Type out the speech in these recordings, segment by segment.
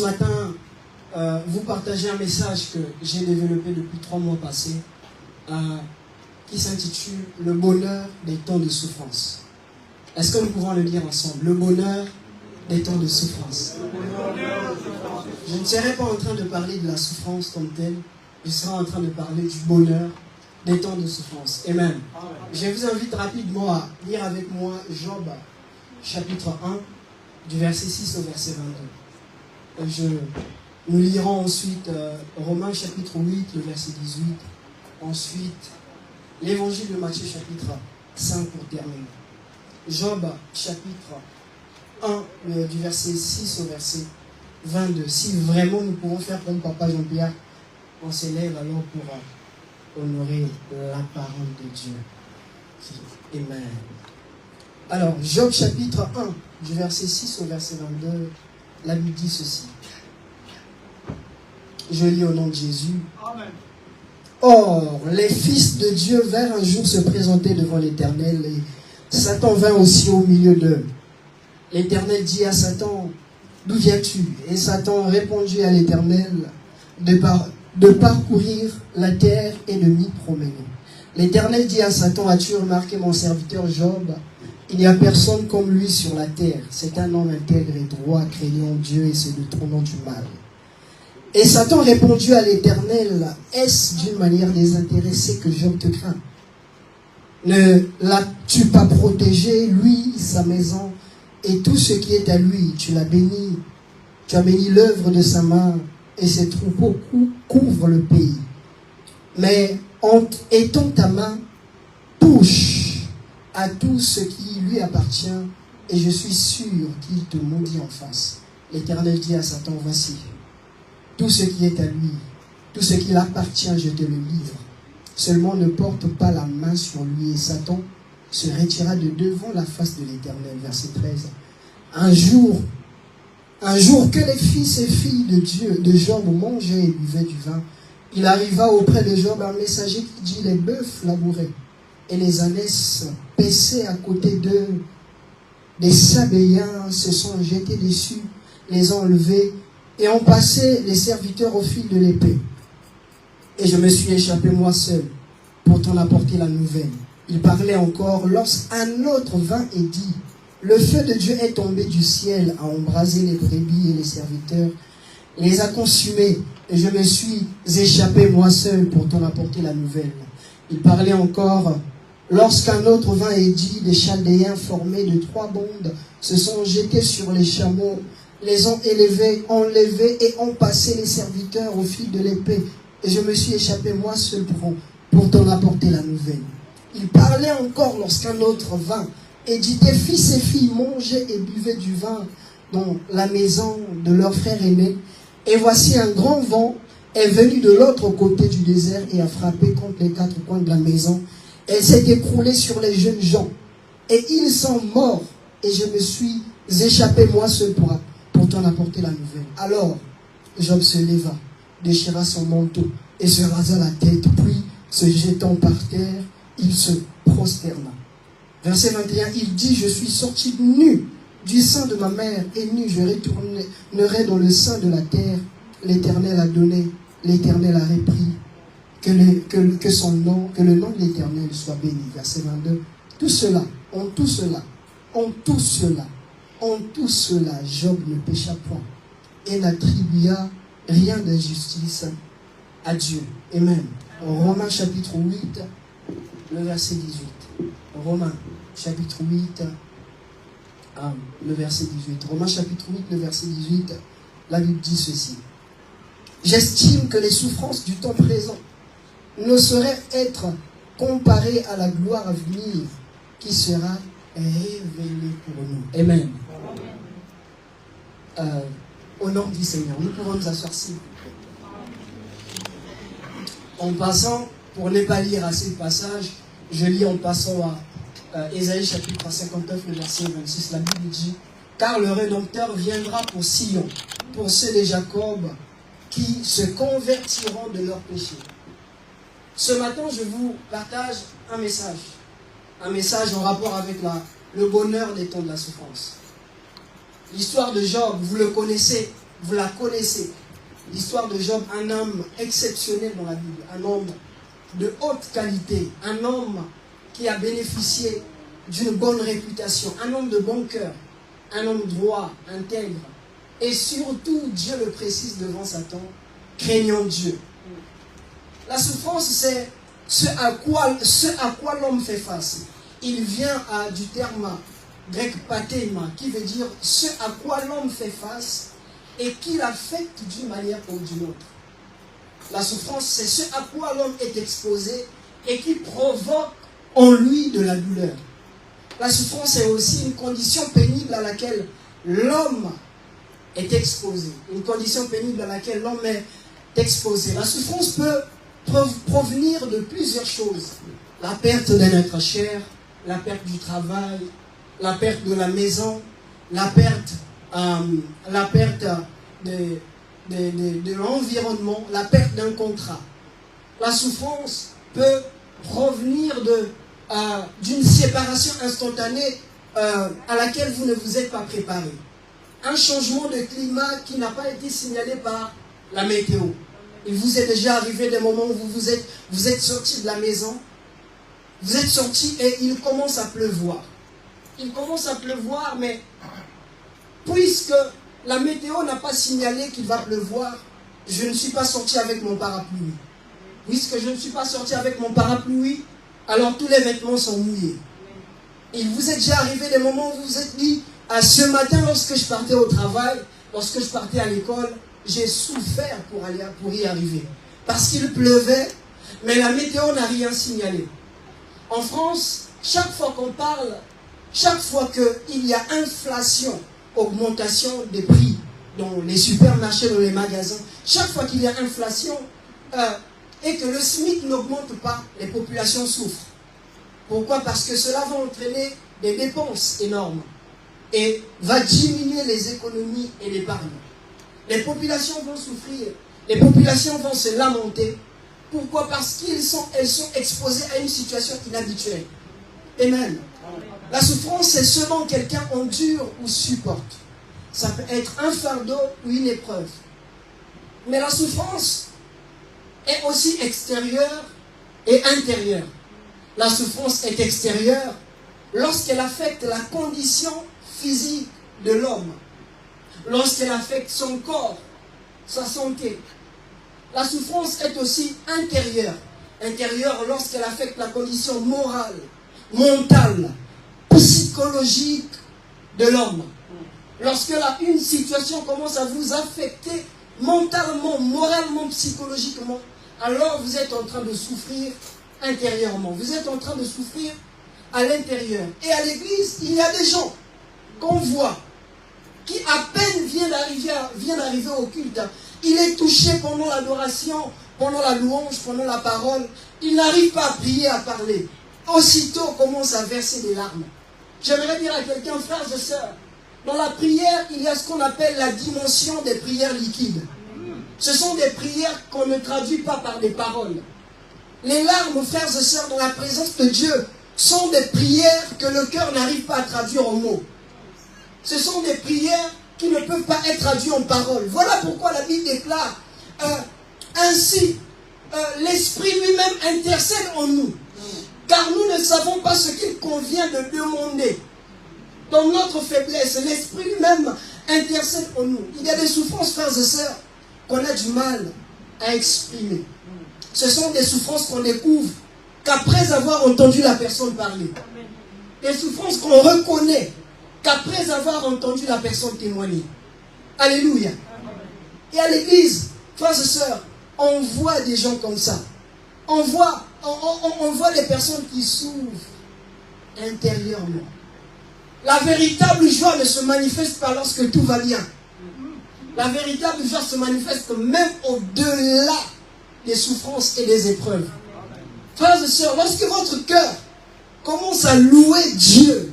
ce matin vous partager un message que j'ai développé depuis 3 mois passés qui s'intitule « Le bonheur des temps de souffrance ». Est-ce que nous pouvons le dire ensemble? Le bonheur des temps de souffrance. Je ne serai pas en train de parler de la souffrance comme telle, je serai en train de parler du bonheur des temps de souffrance. Amen. Je vous invite rapidement à lire avec moi Job, chapitre 1, du verset 6 au verset 22. Nous lirons ensuite Romains, chapitre 8, le verset 18. Ensuite, l'évangile de Matthieu, chapitre 5 pour terminer. Job, chapitre 1, du verset 6 au verset 22. Si vraiment nous pouvons faire comme Papa Jean-Pierre, on s'élève alors pour honorer la parole de Dieu. Amen. Alors, Job chapitre 1, du verset 6 au verset 22, la Bible dit ceci. Je lis au nom de Jésus. Amen. Or, les fils de Dieu vinrent un jour se présenter devant l'Éternel, et Satan vint aussi au milieu d'eux. L'Éternel dit à Satan, d'où viens-tu? Et Satan répondit à l'Éternel, de parcourir la terre et de m'y promener. L'Éternel dit à Satan, as-tu remarqué mon serviteur Job? Il n'y a personne comme lui sur la terre. C'est un homme intègre et droit, craignant Dieu et se détournant du mal. Et Satan répondit à l'Éternel, est-ce d'une manière désintéressée que Job te craint? Ne l'as-tu pas protégé, lui, sa maison, et tout ce qui est à lui? Tu l'as béni. Tu as béni l'œuvre de sa main, et ses troupeaux couvrent le pays. Mais en étant ta main, touche à tout ce qui lui appartient, et je suis sûr qu'il te maudit en face. L'Éternel dit à Satan, voici, tout ce qui est à lui, tout ce qui appartient, je te le livre. Seulement ne porte pas la main sur lui. Et Satan se retira de devant la face de l'Éternel. Verset 13. Un jour que les fils et filles de Dieu, de Job, mangeaient et buvaient du vin, il arriva auprès de Job un messager qui dit, les bœufs labouraient et les ânesses paissaient à côté d'eux. Des Sabéens se sont jetés dessus, les ont enlevés et ont passé les serviteurs au fil de l'épée. Et je me suis échappé moi seul pour t'en apporter la nouvelle. Il parlait encore lorsqu'un autre vint et dit, le feu de Dieu est tombé du ciel, a embrasé les brebis et les serviteurs, les a consumés, et je me suis échappé moi seul pour t'en apporter la nouvelle. Il parlait encore lorsqu'un autre vint et dit, des Chaldéens formés de 3 bandes se sont jetés sur les chameaux, les ont enlevés et ont passé les serviteurs au fil de l'épée. Et je me suis échappé moi seul pour t'en apporter la nouvelle. Il parlait encore lorsqu'un autre vint et dit, tes fils et filles mangeaient et buvaient du vin dans la maison de leur frère aîné. Et voici un grand vent est venu de l'autre côté du désert et a frappé contre les 4 coins de la maison. Elle s'est écroulée sur les jeunes gens. Et ils sont morts. Et je me suis échappé moi seul pour t'en apporter la nouvelle. Alors, Job se leva, déchira son manteau et se rasa la tête, puis se jetant par terre, il se prosterna. Verset 21, il dit, je suis sorti nu du sein de ma mère, et nu je retournerai dans le sein de la terre. L'Éternel a donné, l'Éternel a repris, que le nom de l'Éternel soit béni. Verset 22, en tout cela, Job ne pécha point et n'attribua rien d'injustice à Dieu. Amen. Romains chapitre 8, le verset 18. Romains chapitre 8, le verset 18. Romains chapitre 8, le verset 18, la Bible dit ceci. J'estime que les souffrances du temps présent ne sauraient être comparées à la gloire à venir qui sera révélée pour nous. Amen. Au nom du Seigneur, nous pouvons nous asseoir s'il vous plaît. En passant, pour ne pas lire assez de passages, je lis en passant à Ésaïe chapitre 59, le verset 26. La Bible dit, car le Rédempteur viendra pour Sion, pour ceux de Jacob qui se convertiront de leurs péchés. Ce matin, je vous partage un message en rapport avec le bonheur des temps de la souffrance. L'histoire de Job, vous le connaissez vous la connaissez. L'histoire de Job, un homme exceptionnel dans la Bible, un homme de haute qualité, un homme qui a bénéficié d'une bonne réputation, un homme de bon cœur, un homme droit, intègre. Et surtout, Dieu le précise devant Satan, craignant Dieu. La souffrance, c'est ce à quoi l'homme fait face. Il vient du terme grec pathéma, qui veut dire ce à quoi l'homme fait face et qui l'affecte d'une manière ou d'une autre. La souffrance, c'est ce à quoi l'homme est exposé et qui provoque en lui de la douleur. La souffrance est aussi une condition pénible à laquelle l'homme est exposé. Une condition pénible à laquelle l'homme est exposé. La souffrance peut provenir de plusieurs choses. La perte d'un être cher, la perte du travail, la perte de la maison, la perte de l'environnement, la perte d'un contrat. La souffrance peut provenir d'une séparation instantanée à laquelle vous ne vous êtes pas préparé. Un changement de climat qui n'a pas été signalé par la météo. Il vous est déjà arrivé des moments où vous êtes sorti de la maison, vous êtes sorti et il commence à pleuvoir. Il commence à pleuvoir, mais puisque la météo n'a pas signalé qu'il va pleuvoir, je ne suis pas sorti avec mon parapluie. Puisque je ne suis pas sorti avec mon parapluie, alors tous les vêtements sont mouillés. Il vous est déjà arrivé des moments où vous vous êtes dit, ce matin lorsque je partais au travail, lorsque je partais à l'école, j'ai souffert pour y arriver. Parce qu'il pleuvait, mais la météo n'a rien signalé. En France, chaque fois qu'on parle, chaque fois qu'il y a inflation, augmentation des prix dans les supermarchés, dans les magasins, chaque fois qu'il y a inflation et que le SMIC n'augmente pas, les populations souffrent. Pourquoi? Parce que cela va entraîner des dépenses énormes et va diminuer les économies et l'épargne. Les populations vont souffrir, les populations vont se lamenter. Pourquoi? Parce qu'elles sont exposées à une situation inhabituelle. Amen. La souffrance, c'est ce dont quelqu'un endure ou supporte. Ça peut être un fardeau ou une épreuve. Mais la souffrance est aussi extérieure et intérieure. La souffrance est extérieure lorsqu'elle affecte la condition physique de l'homme, lorsqu'elle affecte son corps, sa santé. La souffrance est aussi intérieure. Intérieure lorsqu'elle affecte la condition morale, mentale, psychologique de l'homme. Lorsque une situation commence à vous affecter mentalement, moralement, psychologiquement, alors vous êtes en train de souffrir intérieurement. Vous êtes en train de souffrir à l'intérieur. Et à l'église, il y a des gens qu'on voit qui à peine vient d'arriver au culte. Il est touché pendant l'adoration, pendant la louange, pendant la parole. Il n'arrive pas à prier, à parler. Aussitôt, commence à verser des larmes. J'aimerais dire à quelqu'un, frères et sœurs, dans la prière, il y a ce qu'on appelle la dimension des prières liquides. Ce sont des prières qu'on ne traduit pas par des paroles. Les larmes, frères et sœurs, dans la présence de Dieu, sont des prières que le cœur n'arrive pas à traduire en mots. Ce sont des prières qui ne peuvent pas être traduites en paroles. Voilà pourquoi la Bible déclare ainsi, l'Esprit lui-même intercède en nous. Car nous ne savons pas ce qu'il convient de demander. Dans notre faiblesse, l'Esprit lui-même intercède en nous. Il y a des souffrances, frères et sœurs, qu'on a du mal à exprimer. Ce sont des souffrances qu'on découvre qu'après avoir entendu la personne parler. Des souffrances qu'on reconnaît qu'après avoir entendu la personne témoigner. Alléluia. Et à l'église, frères et sœurs, on voit des gens comme ça. On voit des personnes qui souffrent intérieurement. La véritable joie ne se manifeste pas lorsque tout va bien. La véritable joie se manifeste même au-delà des souffrances et des épreuves. Frères et sœurs, lorsque votre cœur commence à louer Dieu,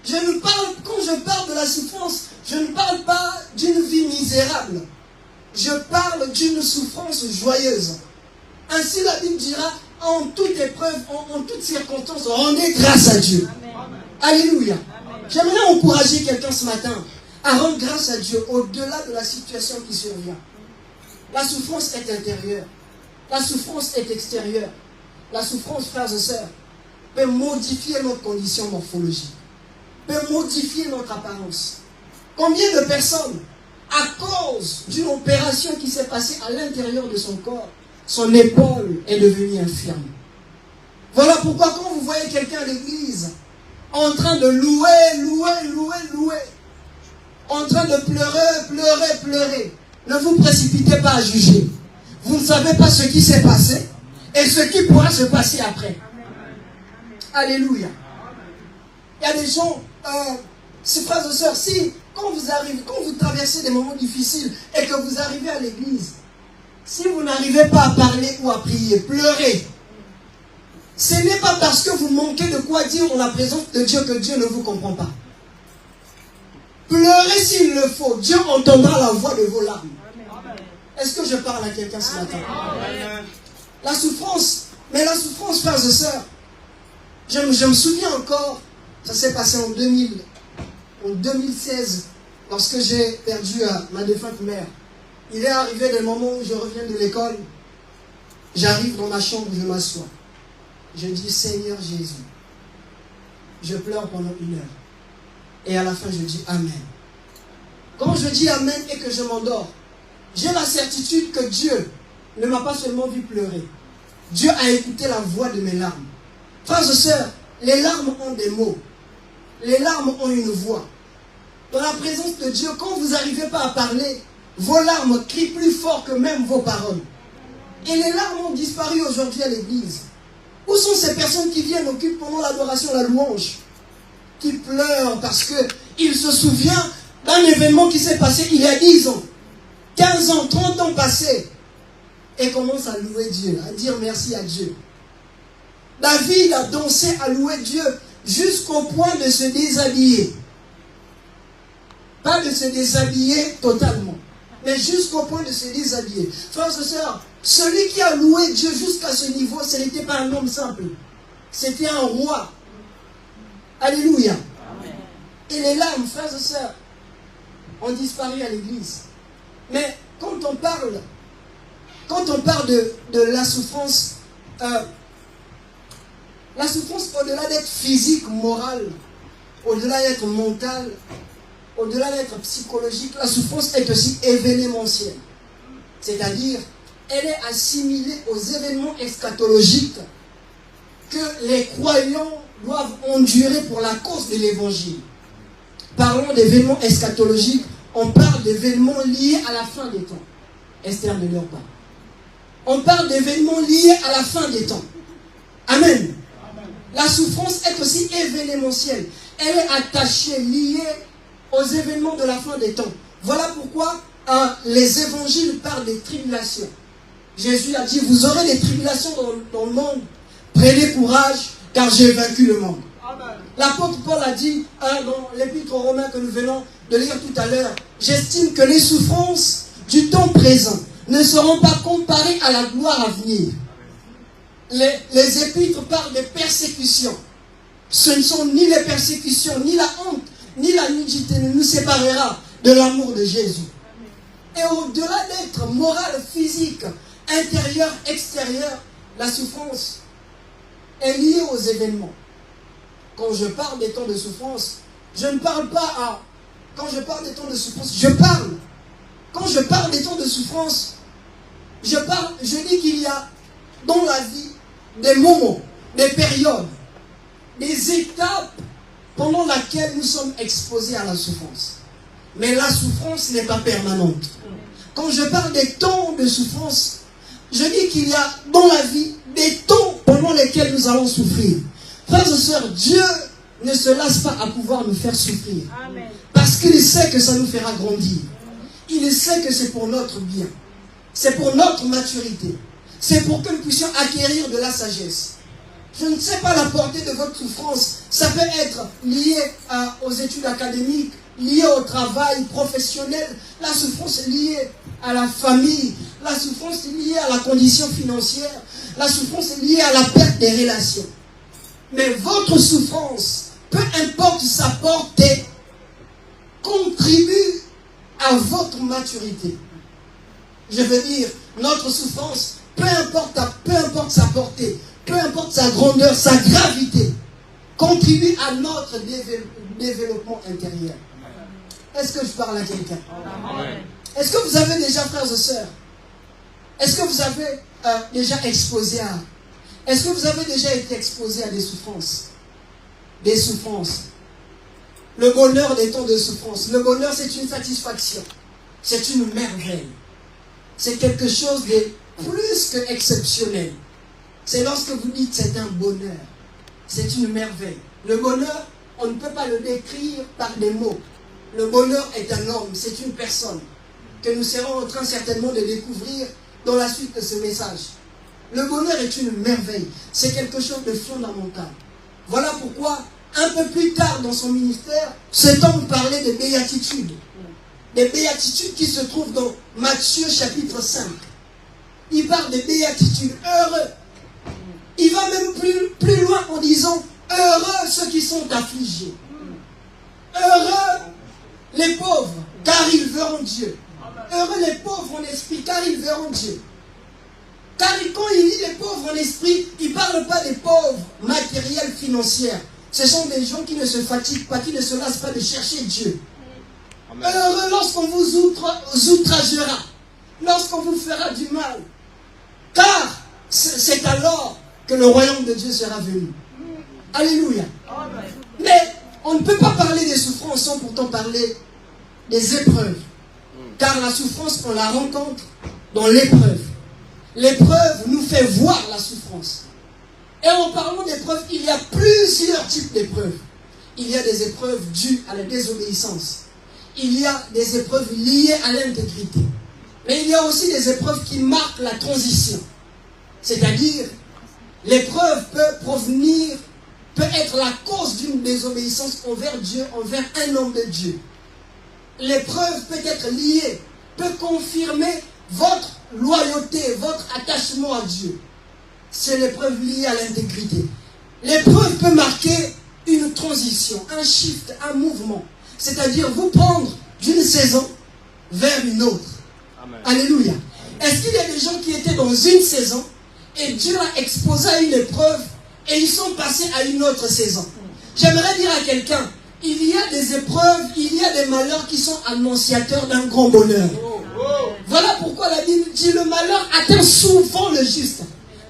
quand je parle de la souffrance, je ne parle pas d'une vie misérable. Je parle d'une souffrance joyeuse. Ainsi la Bible dira, en toute épreuve, en toute circonstance, rendez grâce à Dieu. Amen. Alléluia. J'aimerais encourager quelqu'un ce matin à rendre grâce à Dieu au-delà de la situation qui survient. La souffrance est intérieure. La souffrance est extérieure. La souffrance, frères et sœurs, peut modifier notre condition morphologique, peut modifier notre apparence. Combien de personnes, à cause d'une opération qui s'est passée à l'intérieur de son corps, son épaule est devenue infirme. Voilà pourquoi quand vous voyez quelqu'un à l'église en train de louer, en train de pleurer, ne vous précipitez pas à juger. Vous ne savez pas ce qui s'est passé et ce qui pourra se passer après. Alléluia. Il y a des gens, frères et sœurs, si quand vous traversez des moments difficiles et que vous arrivez à l'église, si vous n'arrivez pas à parler ou à prier, pleurez. Ce n'est pas parce que vous manquez de quoi dire en la présence de Dieu que Dieu ne vous comprend pas. Pleurez s'il le faut. Dieu entendra la voix de vos larmes. Est-ce que je parle à quelqu'un ce matin? La souffrance, frères et sœurs, je me souviens encore, ça s'est passé en 2016, lorsque j'ai perdu ma défunte mère. Il est arrivé des moments où je reviens de l'école, j'arrive dans ma chambre, je m'assois. Je dis, Seigneur Jésus, je pleure pendant 1 heure. Et à la fin, je dis Amen. Quand je dis Amen et que je m'endors, j'ai la certitude que Dieu ne m'a pas seulement vu pleurer. Dieu a écouté la voix de mes larmes. Frères et sœurs, les larmes ont des mots. Les larmes ont une voix. Dans la présence de Dieu, quand vous n'arrivez pas à parler, vos larmes crient plus fort que même vos paroles. Et les larmes ont disparu aujourd'hui à l'église. Où sont ces personnes qui viennent occupent pendant l'adoration, la louange, qui pleurent parce qu'ils se souviennent d'un événement qui s'est passé il y a 10 ans, 15 ans, 30 ans passés, et commencent à louer Dieu, à dire merci à Dieu. David a dansé à louer Dieu jusqu'au point de se déshabiller. Pas de se déshabiller totalement, mais jusqu'au point de se déshabiller. Frères et sœurs, celui qui a loué Dieu jusqu'à ce niveau, ce n'était pas un homme simple. C'était un roi. Alléluia. Amen. Et les larmes, frères et sœurs, ont disparu à l'église. Mais quand on parle de la souffrance au-delà d'être physique, morale, au-delà d'être mentale, au-delà d'être psychologique, la souffrance est aussi événementielle. C'est-à-dire, elle est assimilée aux événements eschatologiques que les croyants doivent endurer pour la cause de l'évangile. Parlons d'événements eschatologiques, on parle d'événements liés à la fin des temps. Esther ne meurt pas. On parle d'événements liés à la fin des temps. Amen. La souffrance est aussi événementielle. Elle est attachée, liée aux événements de la fin des temps. Voilà pourquoi les évangiles parlent des tribulations. Jésus a dit, vous aurez des tribulations dans le monde. Prenez courage, car j'ai vaincu le monde. L'apôtre Paul a dit dans l'épître aux Romains que nous venons de lire tout à l'heure, j'estime que les souffrances du temps présent ne seront pas comparées à la gloire à venir. Les épîtres parlent de persécutions. Ce ne sont ni les persécutions, ni la honte, ni la nudité ne nous séparera de l'amour de Jésus. Et au-delà d'être morale, physique, intérieur, extérieur, la souffrance est liée aux événements. Quand je parle des temps de souffrance, je ne parle pas quand je parle des temps de souffrance, quand je parle des temps de souffrance, je dis qu'il y a dans la vie des moments, des périodes, des étapes pendant lesquelles nous sommes exposés à la souffrance. Mais la souffrance n'est pas permanente. Quand je parle des temps de souffrance, je dis qu'il y a dans la vie des temps pendant lesquels nous allons souffrir. Frères et sœurs, Dieu ne se lasse pas à pouvoir nous faire souffrir. Amen. Parce qu'il sait que ça nous fera grandir. Il sait que c'est pour notre bien. C'est pour notre maturité. C'est pour que nous puissions acquérir de la sagesse. Je ne sais pas la portée de votre souffrance. Ça peut être lié aux études académiques, lié au travail professionnel. La souffrance est liée à la famille. La souffrance est liée à la condition financière. La souffrance est liée à la perte des relations. Mais votre souffrance, peu importe sa portée, contribue à votre maturité. Je veux dire, notre souffrance, peu importe sa portée, peu importe sa grandeur, sa gravité, contribue à notre développement intérieur. Est-ce que je parle à quelqu'un? Est-ce que vous avez déjà, frères et sœurs, est-ce que vous avez déjà exposé à... Est-ce que vous avez déjà été exposé à des souffrances? Des souffrances. Le bonheur des temps de souffrance. Le bonheur, c'est une satisfaction. C'est une merveille. C'est quelque chose de plus que exceptionnel. C'est lorsque vous dites c'est un bonheur. C'est une merveille. Le bonheur, on ne peut pas le décrire par des mots. Le bonheur est un homme, c'est une personne que nous serons en train certainement de découvrir dans la suite de ce message. Le bonheur est une merveille. C'est quelque chose de fondamental. Voilà pourquoi, un peu plus tard dans son ministère, cet homme parlait des béatitudes. Des béatitudes qui se trouvent dans Matthieu chapitre 5. Il parle des béatitudes. Heureux. Il va même plus loin en disant heureux ceux qui sont affligés. Heureux les pauvres, car ils verront Dieu. Heureux les pauvres en esprit, car ils verront Dieu. Car quand il dit les pauvres en esprit, il ne parle pas des pauvres matériels, financiers. Ce sont des gens qui ne se fatiguent pas, qui ne se lassent pas de chercher Dieu. Amen. Heureux lorsqu'on vous outragera, lorsqu'on vous fera du mal. Car c'est alors que le royaume de Dieu sera venu. Alléluia. Amen. Mais on ne peut pas parler des souffrances sans pourtant parler des épreuves. Car la souffrance, on la rencontre dans l'épreuve. L'épreuve nous fait voir la souffrance. Et en parlant d'épreuves, il y a plusieurs types d'épreuves. Il y a des épreuves dues à la désobéissance. Il y a des épreuves liées à l'intégrité. Mais il y a aussi des épreuves qui marquent la transition. C'est-à-dire, l'épreuve peut être la cause d'une désobéissance envers Dieu, envers un homme de Dieu. L'épreuve peut être liée, peut confirmer votre loyauté, votre attachement à Dieu. C'est l'épreuve liée à l'intégrité. L'épreuve peut marquer une transition, un shift, un mouvement. C'est-à-dire vous prendre d'une saison vers une autre. Amen. Alléluia. Est-ce qu'il y a des gens qui étaient dans une saison et Dieu a exposé à une épreuve et ils sont passés à une autre saison? J'aimerais dire à quelqu'un, il y a des épreuves, il y a des malheurs qui sont annonciateurs d'un grand bonheur. Voilà pourquoi la Bible dit le malheur atteint souvent le juste,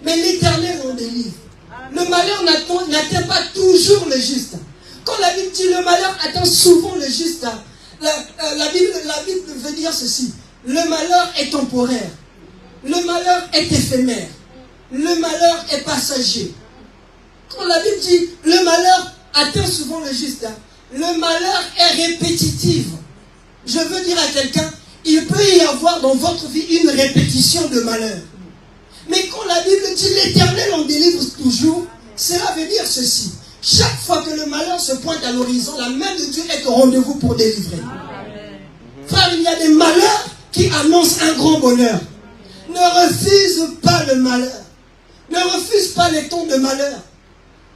mais l'Éternel en délivre. Le malheur n'atteint pas toujours le juste. Quand la Bible dit le malheur atteint souvent le juste, la Bible veut dire ceci. Le malheur est temporaire. Le malheur est éphémère. Le malheur est passager. Quand la Bible dit le malheur atteint souvent le juste, le malheur est répétitif. Je veux dire à quelqu'un, il peut y avoir dans votre vie une répétition de malheur. Mais quand la Bible dit l'Éternel en délivre toujours, cela veut dire ceci. Chaque fois que le malheur se pointe à l'horizon, la main de Dieu est au rendez-vous pour délivrer. Amen. Frère, il y a des malheurs qui annoncent un grand bonheur. Ne refuse pas le malheur. Ne refuse pas les temps de malheur.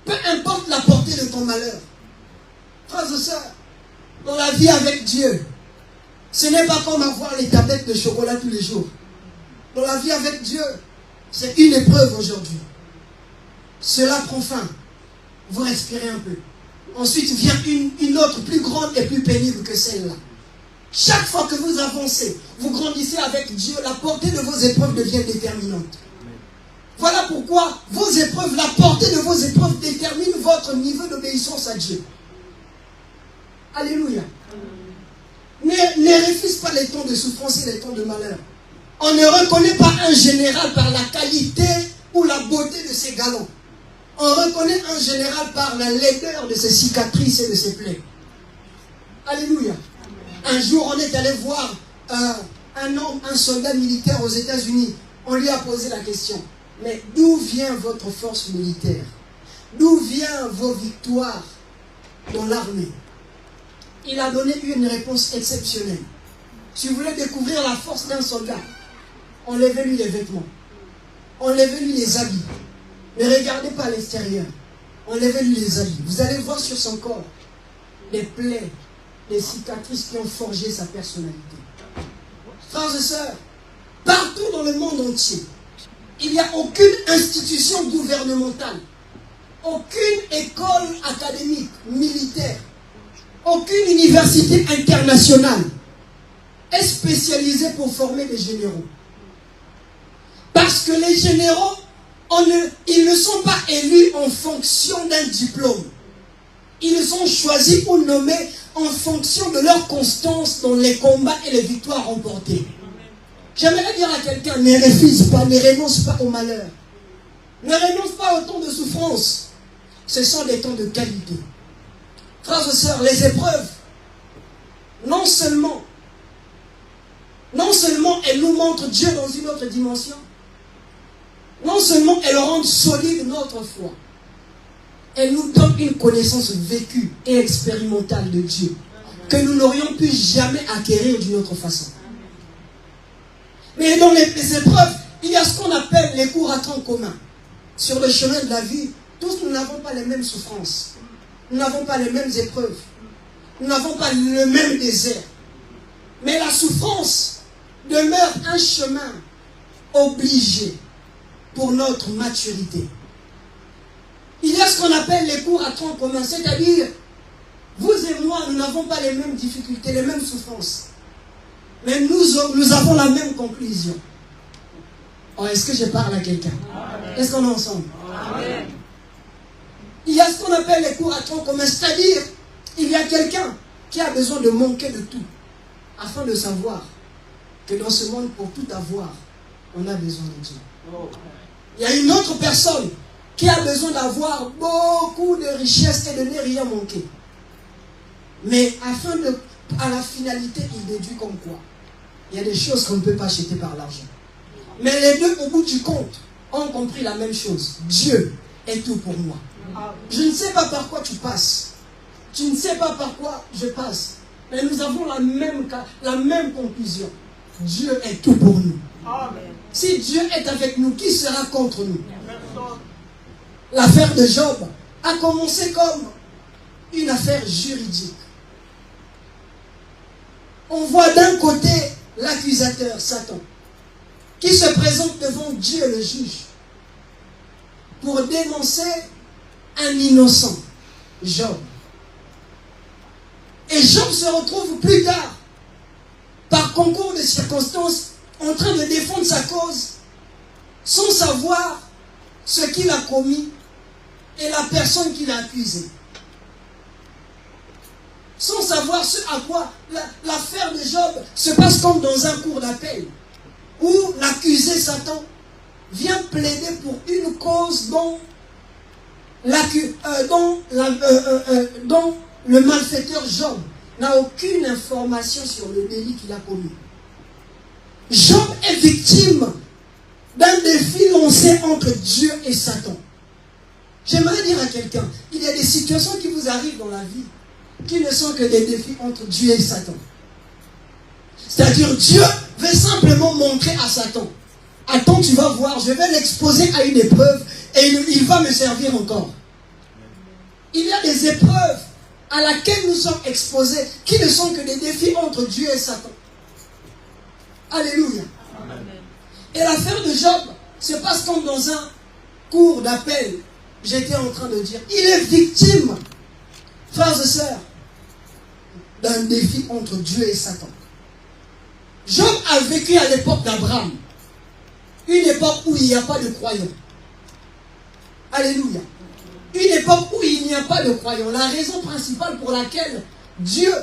Peu importe la portée de ton malheur. Frères et sœurs, dans la vie avec Dieu, ce n'est pas comme avoir les tablettes de chocolat tous les jours. Dans la vie avec Dieu, c'est une épreuve aujourd'hui. Cela prend fin. Vous respirez un peu. Ensuite vient une autre plus grande et plus pénible que celle-là. Chaque fois que vous avancez, vous grandissez avec Dieu, la portée de vos épreuves devient déterminante. Voilà pourquoi vos épreuves, la portée de vos épreuves détermine votre niveau d'obéissance à Dieu. Alléluia. Ne refuse pas les temps de souffrance et les temps de malheur. On ne reconnaît pas un général par la qualité ou la beauté de ses galons. On reconnaît un général par la laideur de ses cicatrices et de ses plaies. Alléluia. Un jour, on est allé voir un soldat militaire aux États-Unis. On lui a posé la question. Mais d'où vient votre force militaire? D'où viennent vos victoires dans l'armée? Il a donné une réponse exceptionnelle. Si vous voulez découvrir la force d'un soldat, enlevez-lui les vêtements. Enlevez-lui les habits. Ne regardez pas à l'extérieur. Enlevez-lui les habits. Vous allez voir sur son corps des plaies, des cicatrices qui ont forgé sa personnalité. Frères et sœurs, partout dans le monde entier, il n'y a aucune institution gouvernementale, aucune école académique, militaire, aucune université internationale est spécialisée pour former des généraux. Parce que les généraux, ils ne sont pas élus en fonction d'un diplôme. Ils sont choisis ou nommés en fonction de leur constance dans les combats et les victoires remportées. J'aimerais dire à quelqu'un, ne refuse pas, ne renonce pas au malheur. Ne renonce pas au temps de souffrance. Ce sont des temps de qualité. Frères et sœurs, les épreuves, non seulement elles nous montrent Dieu dans une autre dimension, non seulement elles rendent solide notre foi, elles nous donnent une connaissance vécue et expérimentale de Dieu que nous n'aurions pu jamais acquérir d'une autre façon. Mais dans les épreuves, il y a ce qu'on appelle les cours à tronc commun. Sur le chemin de la vie, tous nous n'avons pas les mêmes souffrances. Nous n'avons pas les mêmes épreuves. Nous n'avons pas le même désert. Mais la souffrance demeure un chemin obligé pour notre maturité. Il y a ce qu'on appelle les cours à tronc commun, c'est-à-dire, vous et moi, nous n'avons pas les mêmes difficultés, les mêmes souffrances. Mais nous avons la même conclusion. Oh, est-ce que je parle à quelqu'un? Est-ce qu'on est ensemble? Amen. Il y a ce qu'on appelle les cours à tronc commun, c'est-à-dire, il y a quelqu'un qui a besoin de manquer de tout, afin de savoir que dans ce monde, pour tout avoir, on a besoin de Dieu. Il y a une autre personne qui a besoin d'avoir beaucoup de richesses et de ne rien manquer. Mais à la finalité, il déduit comme quoi? Il y a des choses qu'on ne peut pas acheter par l'argent. Mais les deux, au bout du compte, ont compris la même chose. Dieu est tout pour moi. Je ne sais pas par quoi tu passes. Tu ne sais pas par quoi je passe. Mais nous avons la même conclusion. Dieu est tout pour nous. Amen. Si Dieu est avec nous, qui sera contre nous? L'affaire de Job a commencé comme une affaire juridique. On voit d'un côté l'accusateur, Satan, qui se présente devant Dieu le juge pour dénoncer un innocent, Job. Et Job se retrouve plus tard, par concours de circonstances, en train de défendre sa cause, sans savoir ce qu'il a commis et la personne qui l'a accusé. Sans savoir ce à quoi l'affaire de Job se passe comme dans un cours d'appel, où l'accusé Satan vient plaider pour une cause dont le malfaiteur Job n'a aucune information sur le délit qu'il a commis. Job est victime d'un défi lancé entre Dieu et Satan. J'aimerais dire à quelqu'un, il y a des situations qui vous arrivent dans la vie qui ne sont que des défis entre Dieu et Satan. C'est-à-dire, Dieu veut simplement montrer à Satan, attends, tu vas voir, je vais l'exposer à une épreuve et il va me servir encore. Il y a des épreuves à laquelle nous sommes exposés qui ne sont que des défis entre Dieu et Satan. Alléluia. Amen. Et l'affaire de Job se passe comme dans un cours d'appel. J'étais en train de dire, il est victime, frères et sœurs, d'un défi entre Dieu et Satan. Job a vécu à l'époque d'Abraham, une époque où il n'y a pas de croyants. Alléluia. Une époque où il n'y a pas de croyants. La raison principale pour laquelle Dieu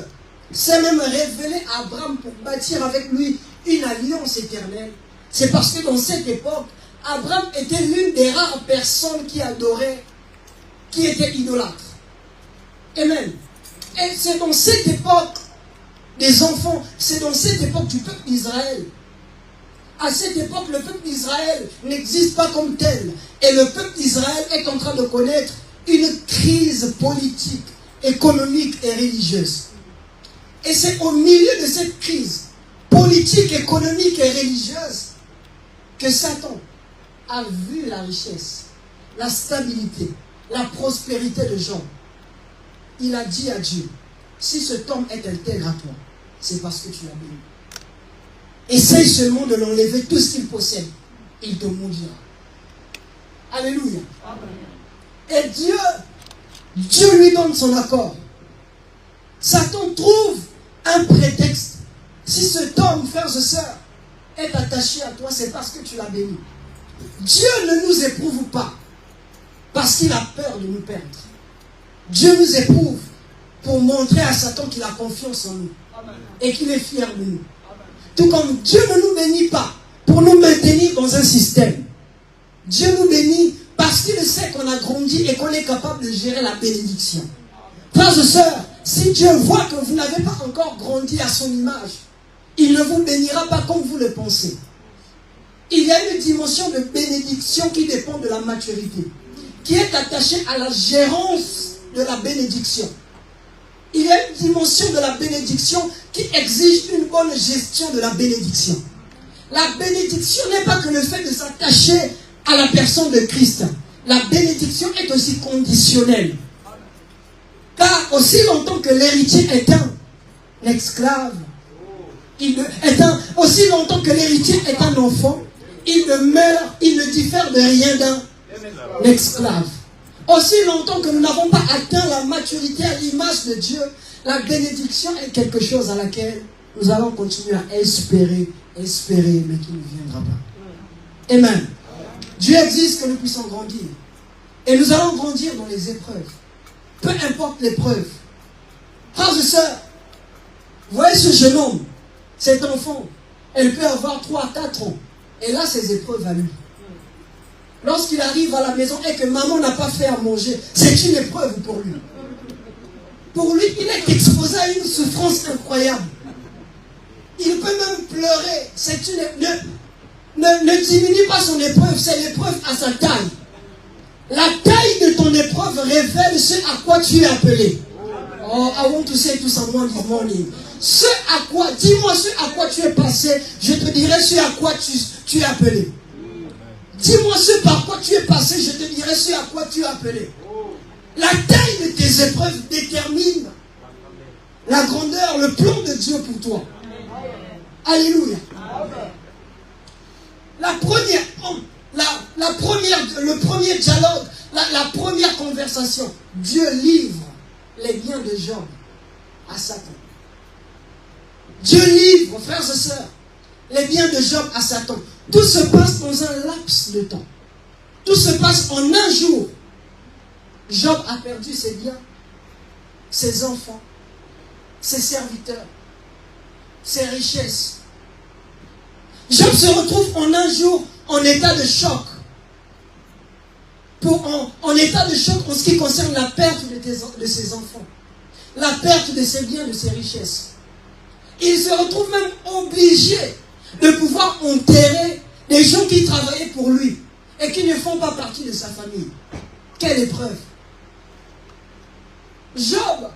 s'est même révélé à Abraham pour bâtir avec lui une alliance éternelle, c'est parce que dans cette époque, Abraham était l'une des rares personnes qui adorait, qui était idolâtre. Amen. Et c'est dans cette époque des enfants, c'est dans cette époque du peuple d'Israël. À cette époque, le peuple d'Israël n'existe pas comme tel. Et le peuple d'Israël est en train de connaître une crise politique, économique et religieuse. Et c'est au milieu de cette crise politique, économique et religieuse que Satan a vu la richesse, la stabilité, la prospérité de Job. Il a dit à Dieu, si cet homme est intègre à toi, c'est parce que tu l'as béni. Essaye seulement de l'enlever tout ce qu'il possède. Il te maudira. Alléluia. Et Dieu lui donne son accord. Satan trouve un prétexte. Si cet homme, frères et sœurs, est attaché à toi, c'est parce que tu l'as béni. Dieu ne nous éprouve pas parce qu'il a peur de nous perdre. Dieu nous éprouve pour montrer à Satan qu'il a confiance en nous et qu'il est fier de nous. Tout comme Dieu ne nous bénit pas pour nous maintenir dans un système. Dieu nous bénit parce qu'il sait qu'on a grandi et qu'on est capable de gérer la bénédiction. Frères et sœurs, si Dieu voit que vous n'avez pas encore grandi à son image, il ne vous bénira pas comme vous le pensez. Il y a une dimension de bénédiction qui dépend de la maturité, qui est attachée à la gérance de la bénédiction. Il y a une dimension de la bénédiction qui exige une bonne gestion de la bénédiction. La bénédiction n'est pas que le fait de s'attacher à la personne de Christ. La bénédiction est aussi conditionnelle. Car aussi longtemps que l'héritier est un esclave, aussi longtemps que l'héritier est un enfant, il ne meurt, il ne diffère de rien d'un esclave. Aussi longtemps que nous n'avons pas atteint la maturité à l'image de Dieu, la bénédiction est quelque chose à laquelle nous allons continuer à espérer, mais qui ne viendra pas. Amen. Dieu existe que nous puissions grandir. Et nous allons grandir dans les épreuves. Peu importe l'épreuve. Frères et sœurs, voyez ce jeune homme, cet enfant, elle peut avoir 3 à 4 ans. Et là, ses épreuves à lui. Lorsqu'il arrive à la maison et que maman n'a pas fait à manger, c'est une épreuve pour lui. Pour lui, il est exposé à une souffrance incroyable. Il peut même pleurer. Ne diminue pas son épreuve, c'est l'épreuve à sa taille. La taille de ton épreuve révèle ce à quoi tu es appelé. Oh, I want to say to someone this morning. Dis-moi ce à quoi tu es passé, je te dirai ce à quoi tu es appelé. Dis-moi ce par quoi tu es passé, je te dirai ce à quoi tu es appelé. La taille de tes épreuves détermine la grandeur, le plan de Dieu pour toi. Alléluia. Le premier dialogue, la première conversation, Dieu livre les biens de Job à Satan. Dieu livre, frères et sœurs, les biens de Job à Satan. Tout se passe dans un laps de temps. Tout se passe en un jour. Job a perdu ses biens, ses enfants, ses serviteurs, ses richesses. Job se retrouve en un jour en état de choc. En état de choc en ce qui concerne la perte de ses enfants, la perte de ses biens, de ses richesses. Il se retrouve même obligé de pouvoir enterrer des gens qui travaillaient pour lui et qui ne font pas partie de sa famille. Quelle épreuve! Job,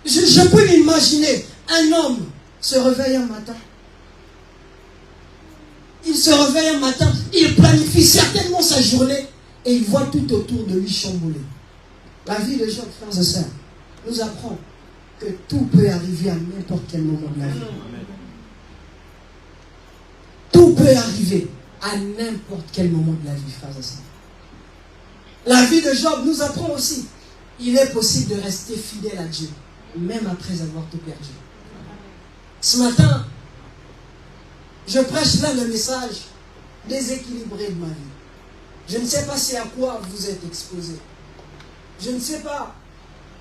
je peux m'imaginer un homme se réveille un matin. Il se réveille un matin, il planifie certainement sa journée et il voit tout autour de lui chambouler. La vie de Job, frères et sœurs, nous apprend que tout peut arriver à n'importe quel moment de la vie. Tout peut arriver à n'importe quel moment de la vie, frères et sœurs. La vie de Job nous apprend aussi il est possible de rester fidèle à Dieu, même après avoir tout perdu. Ce matin, je prêche là le message déséquilibré de ma vie. Je ne sais pas c'est à quoi vous êtes exposé. Je ne sais pas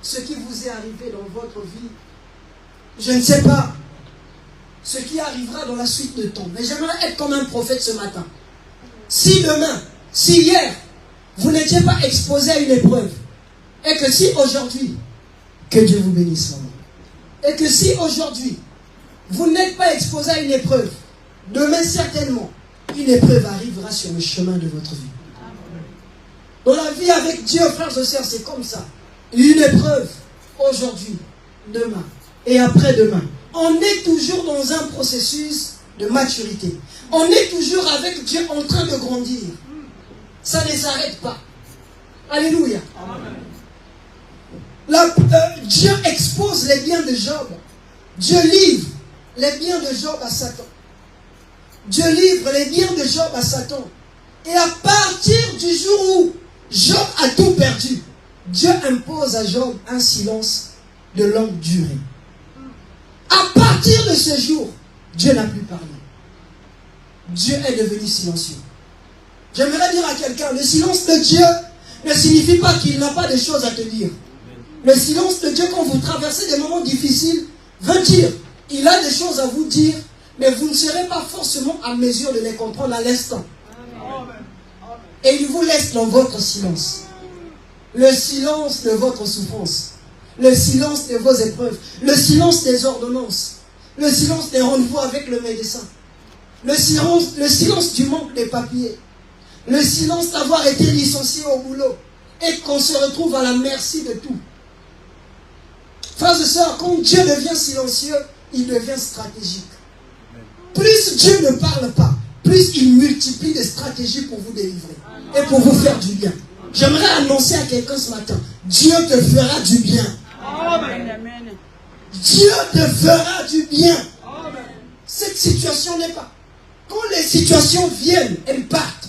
ce qui vous est arrivé dans votre vie. Je ne sais pas ce qui arrivera dans la suite de temps. Mais j'aimerais être comme un prophète ce matin. Si demain, si hier, vous n'étiez pas exposé à une épreuve, et que si aujourd'hui, que Dieu vous bénisse, maman, et que si aujourd'hui, vous n'êtes pas exposé à une épreuve, demain certainement, une épreuve arrivera sur le chemin de votre vie. Dans la vie avec Dieu, frères et sœurs, c'est comme ça. Une épreuve, aujourd'hui, demain et après-demain. On est toujours dans un processus de maturité. On est toujours avec Dieu en train de grandir. Ça ne s'arrête pas. Alléluia. Amen. Dieu expose les biens de Job. Dieu livre les biens de Job à Satan. Dieu livre les biens de Job à Satan. Et à partir du jour où Job a tout perdu, Dieu impose à Job un silence de longue durée. À partir de ce jour, Dieu n'a plus parlé. Dieu est devenu silencieux. J'aimerais dire à quelqu'un, le silence de Dieu ne signifie pas qu'il n'a pas de choses à te dire. Le silence de Dieu, quand vous traversez des moments difficiles, veut dire il a des choses à vous dire, mais vous ne serez pas forcément à mesure de les comprendre à l'instant. Et il vous laisse dans votre silence. Le silence de votre souffrance. Le silence de vos épreuves. Le silence des ordonnances. Le silence des rendez-vous avec le médecin. Le silence du manque des papiers. Le silence d'avoir été licencié au boulot. Et qu'on se retrouve à la merci de tout. Frères et sœurs, quand Dieu devient silencieux, il devient stratégique. Plus Dieu ne parle pas, plus il multiplie des stratégies pour vous délivrer et pour vous faire du bien. J'aimerais annoncer à quelqu'un ce matin, Dieu te fera du bien. Dieu te fera du bien. Cette situation n'est pas. Quand les situations viennent, elles partent.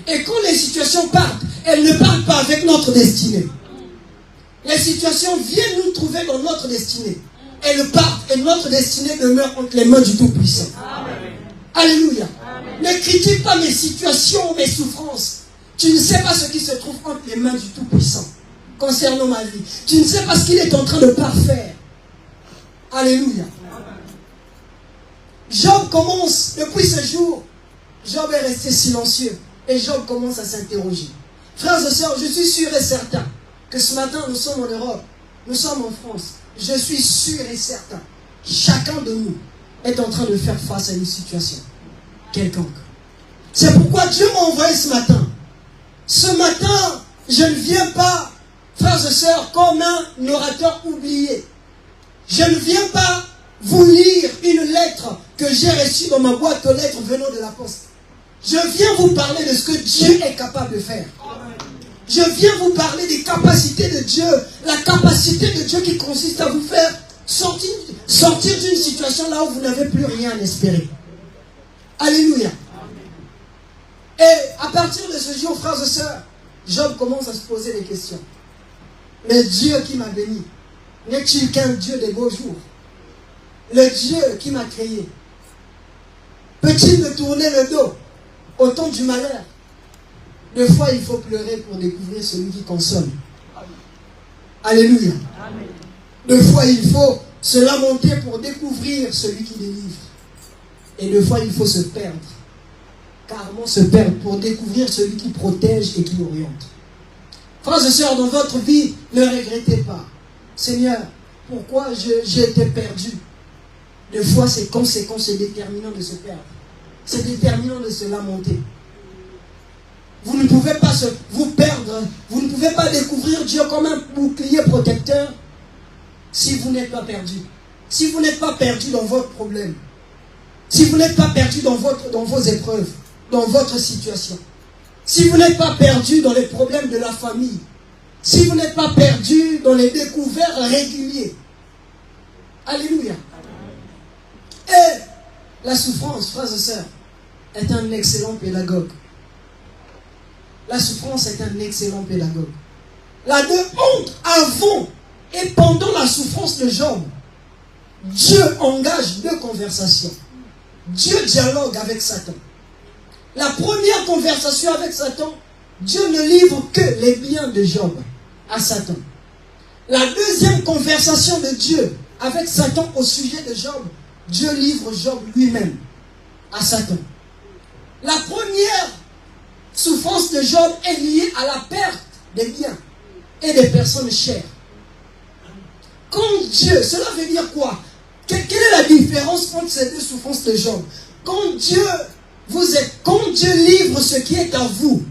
Et quand les situations partent, elles ne partent pas avec notre destinée. Les situations viennent nous trouver dans notre destinée. Elles partent et notre destinée demeure entre les mains du Tout-Puissant. Alléluia. Ne critique pas mes situations, mes souffrances. Tu ne sais pas ce qui se trouve entre les mains du Tout-Puissant concernant ma vie. Tu ne sais pas ce qu'il est en train de parfaire. Alléluia. Job commence, depuis ce jour, Job est resté silencieux. Et Job commence à s'interroger. Frères et sœurs, je suis sûr et certain que ce matin, nous sommes en Europe, nous sommes en France. Je suis sûr et certain, chacun de nous est en train de faire face à une situation quelconque. C'est pourquoi Dieu m'a envoyé ce matin. Ce matin, je ne viens pas, frères et sœurs, comme un orateur oublié. Je ne viens pas vous lire une lettre que j'ai reçue dans ma boîte aux lettres venant de la poste. Je viens vous parler de ce que Dieu est capable de faire. Je viens vous parler des capacités de Dieu. La capacité de Dieu qui consiste à vous faire sortir d'une situation là où vous n'avez plus rien à espérer. Alléluia. Et à partir de ce jour, frères et sœurs, Job commence à se poser des questions. Le Dieu qui m'a béni, n'est-il qu'un Dieu des beaux jours? Le Dieu qui m'a créé, peut-il me tourner le dos au temps du malheur? Deux fois, il faut pleurer pour découvrir celui qui console. Alléluia. Amen. Deux fois, il faut se lamenter pour découvrir celui qui délivre. Et deux fois, il faut se perdre. Carrément se perdre pour découvrir celui qui protège et qui oriente. Frères et sœurs, dans votre vie, ne regrettez pas. Seigneur, pourquoi j'ai été perdu? Deux fois, c'est conséquent, c'est déterminant de se perdre. C'est déterminant de se lamenter. Vous ne pouvez pas vous perdre. Vous ne pouvez pas découvrir Dieu comme un bouclier protecteur si vous n'êtes pas perdu. Si vous n'êtes pas perdu dans votre problème. Si vous n'êtes pas perdu dans vos épreuves, dans votre situation. Si vous n'êtes pas perdu dans les problèmes de la famille. Si vous n'êtes pas perdu dans les découvertes réguliers. Alléluia. Et la souffrance, frères et sœurs, est un excellent pédagogue. La souffrance est un excellent pédagogue. Avant et pendant la souffrance de Job, Dieu engage deux conversations. Dieu dialogue avec Satan. La première conversation avec Satan, Dieu ne livre que les biens de Job à Satan. La deuxième conversation de Dieu avec Satan au sujet de Job, Dieu livre Job lui-même à Satan. La première souffrance de Job est liée à la perte des biens et des personnes chères. Quand Dieu, cela veut dire quoi? Quelle est la différence entre ces deux souffrances de Job? Quand Dieu livre ce qui est à vous,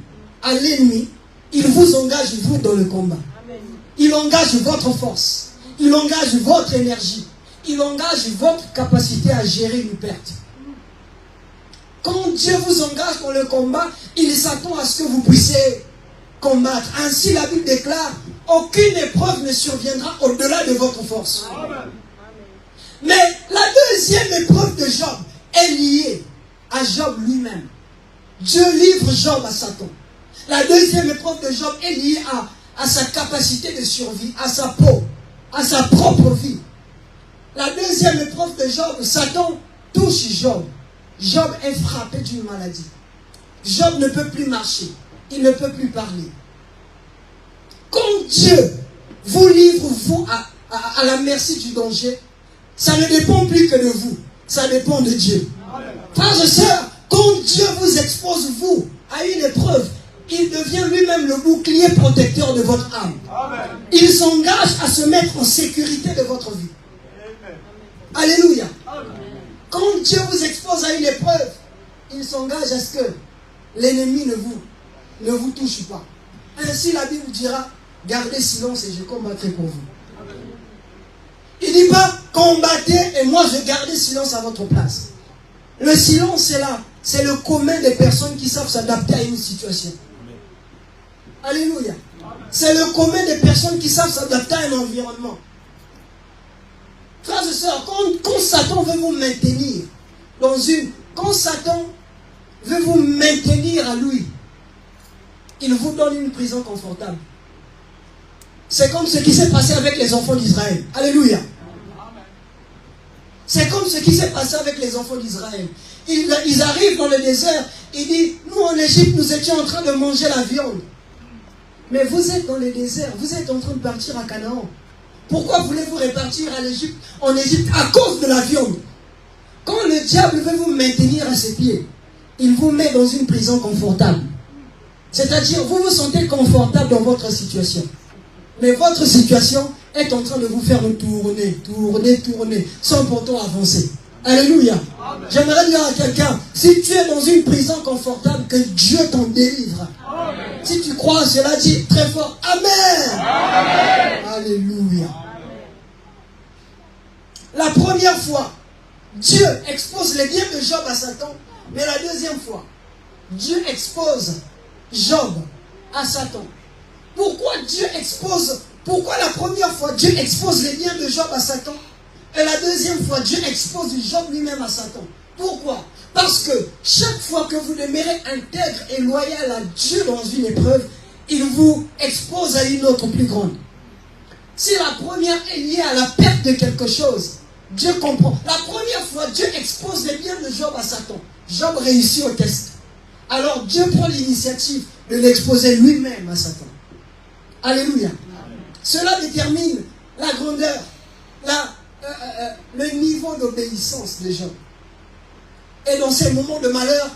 à l'ennemi, il vous engage vous dans le combat. Il engage votre force. Il engage votre énergie. Il engage votre capacité à gérer une perte. Quand Dieu vous engage dans le combat, il s'attend à ce que vous puissiez combattre. Ainsi la Bible déclare, aucune épreuve ne surviendra au-delà de votre force. Amen. Mais la deuxième épreuve de Job est liée à Job lui-même. Dieu livre Job à Satan. La deuxième épreuve de Job est liée à sa capacité de survie, à sa peau, à sa propre vie. La deuxième épreuve de Job, Satan touche Job. Job est frappé d'une maladie. Job ne peut plus marcher. Il ne peut plus parler. Quand Dieu vous livre, vous, à la merci du danger, ça ne dépend plus que de vous. Ça dépend de Dieu. Frères et sœurs, quand Dieu vous expose, vous, à une épreuve, il devient lui-même le bouclier protecteur de votre âme. Amen. Il s'engage à se mettre en sécurité de votre vie. Amen. Alléluia. Amen. Quand Dieu vous expose à une épreuve, il s'engage à ce que l'ennemi ne vous touche pas. Ainsi la Bible dira, gardez silence et je combattrai pour vous. Il ne dit pas, combattez et moi je garde silence à votre place. Le silence c'est là, c'est le commun des personnes qui savent s'adapter à une situation. Alléluia. C'est le commun des personnes qui savent s'adapter à un environnement. Frères et sœurs, quand Satan veut vous maintenir quand Satan veut vous maintenir à lui, il vous donne une prison confortable. C'est comme ce qui s'est passé avec les enfants d'Israël. Alléluia. C'est comme ce qui s'est passé avec les enfants d'Israël. Ils arrivent dans le désert, ils disent, nous en Égypte, nous étions en train de manger la viande. Mais vous êtes dans le désert, vous êtes en train de partir à Canaan. Pourquoi voulez-vous repartir en Égypte à cause de la viande? Quand le diable veut vous maintenir à ses pieds, il vous met dans une prison confortable. C'est-à-dire, vous vous sentez confortable dans votre situation. Mais votre situation est en train de vous faire tourner, sans pourtant avancer. Alléluia. Amen. J'aimerais dire à quelqu'un, si tu es dans une prison confortable, que Dieu t'en délivre. Amen. Si tu crois à cela, dis très fort, Amen. Amen. Alléluia. La première fois, Dieu expose les biens de Job à Satan. Mais la deuxième fois, Dieu expose Job à Satan. Pourquoi la première fois Dieu expose les biens de Job à Satan et la deuxième fois Dieu expose Job lui-même à Satan? Pourquoi? Parce que chaque fois que vous demeurez intègre et loyal à Dieu dans une épreuve, il vous expose à une autre plus grande. Si la première est liée à la perte de quelque chose, Dieu comprend. La première fois, Dieu expose les biens de Job à Satan. Job réussit au test. Alors Dieu prend l'initiative de l'exposer lui-même à Satan. Alléluia. Cela détermine la grandeur, le niveau d'obéissance de Job. Et dans ces moments de malheur,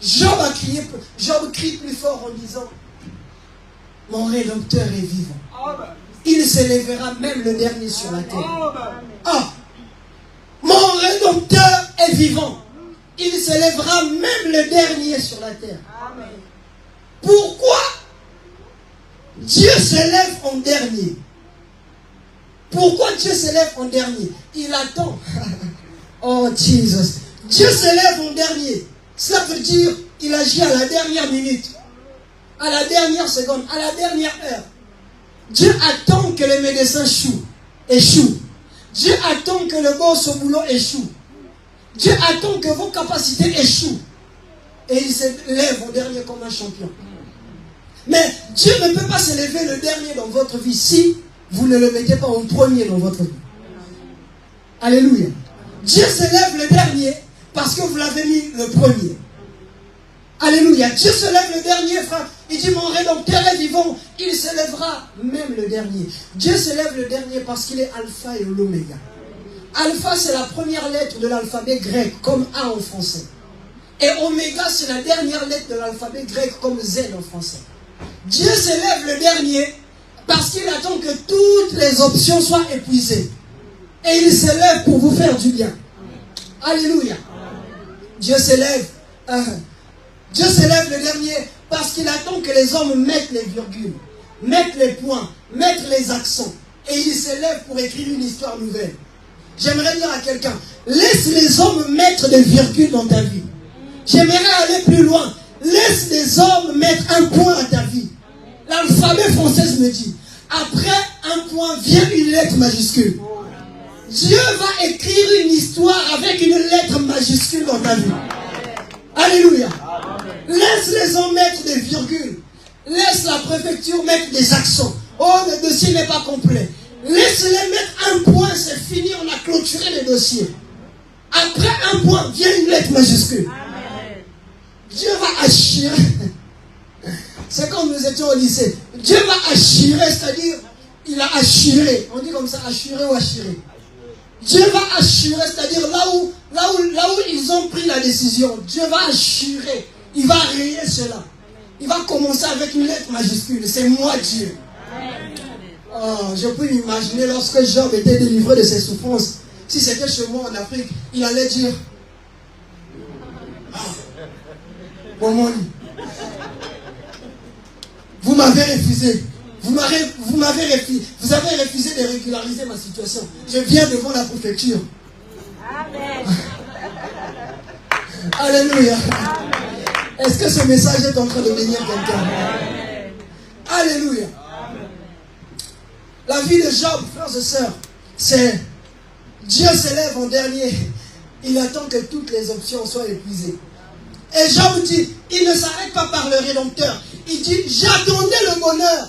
Job crie plus fort en disant, mon Rédempteur est vivant. Amen. Il s'élèvera même le dernier sur la terre. Amen. Ah, mon Rédempteur est vivant. Il s'élèvera même le dernier sur la terre. Amen. Pourquoi Dieu s'élève en dernier? Pourquoi Dieu s'élève en dernier? Il attend. Oh Jesus. Dieu s'élève en dernier. Cela veut dire qu'il agit à la dernière minute, à la dernière seconde, à la dernière heure. Dieu attend que les médecins échouent. Dieu attend que le boss au boulot échoue. Dieu attend que vos capacités échouent. Et il se lève au dernier comme un champion. Mais Dieu ne peut pas se lever le dernier dans votre vie si vous ne le mettez pas en premier dans votre vie. Alléluia. Dieu se lève le dernier parce que vous l'avez mis le premier. Alléluia. Dieu se lève le dernier, frère. Il dit, mon Rédempteur est vivant. Il se lèvera même le dernier. Dieu se lève le dernier parce qu'il est Alpha et l'Oméga. Alpha, c'est la première lettre de l'alphabet grec, comme A en français. Et Oméga, c'est la dernière lettre de l'alphabet grec, comme Z en français. Dieu se lève le dernier parce qu'il attend que toutes les options soient épuisées. Et il se lève pour vous faire du bien. Alléluia. Dieu se lève. Dieu se lève le dernier parce qu'il attend que les hommes mettent les virgules, mettent les points, mettent les accents. Et il se lève pour écrire une histoire nouvelle. J'aimerais dire à quelqu'un, laisse les hommes mettre des virgules dans ta vie. J'aimerais aller plus loin. Laisse les hommes mettre un point à ta vie. dit, après un point vient une lettre majuscule. Dieu va écrire une histoire avec une lettre majuscule dans ta vie. Alléluia. Laisse les hommes mettre des virgules. Laisse la préfecture mettre des accents. Oh, le dossier n'est pas complet. Laisse-les mettre un point, c'est fini, on a clôturé le dossier. Après un point vient une lettre majuscule. Dieu va assurer. C'est comme nous étions au lycée. Dieu va assurer, c'est-à-dire, il a assuré. On dit comme ça, assurer ou assurer. Dieu va assurer, c'est-à-dire là où ils ont pris la décision, Dieu va assurer. Il va rayer cela. Il va commencer avec une lettre majuscule. C'est moi Dieu. Oh, je peux imaginer lorsque Job était délivré de ses souffrances. Si c'était chez moi en Afrique, il allait dire bon, mon lit. Vous m'avez refusé. Vous avez refusé de régulariser ma situation. Je viens devant la préfecture. Amen. Alléluia. Est-ce que ce message est en train de bénir quelqu'un? Alléluia. La vie de Job, frères et sœurs, c'est Dieu s'élève en dernier. Il attend que toutes les options soient épuisées. Et Job dit, il ne s'arrête pas par le Rédempteur. Il dit, j'attendais le bonheur.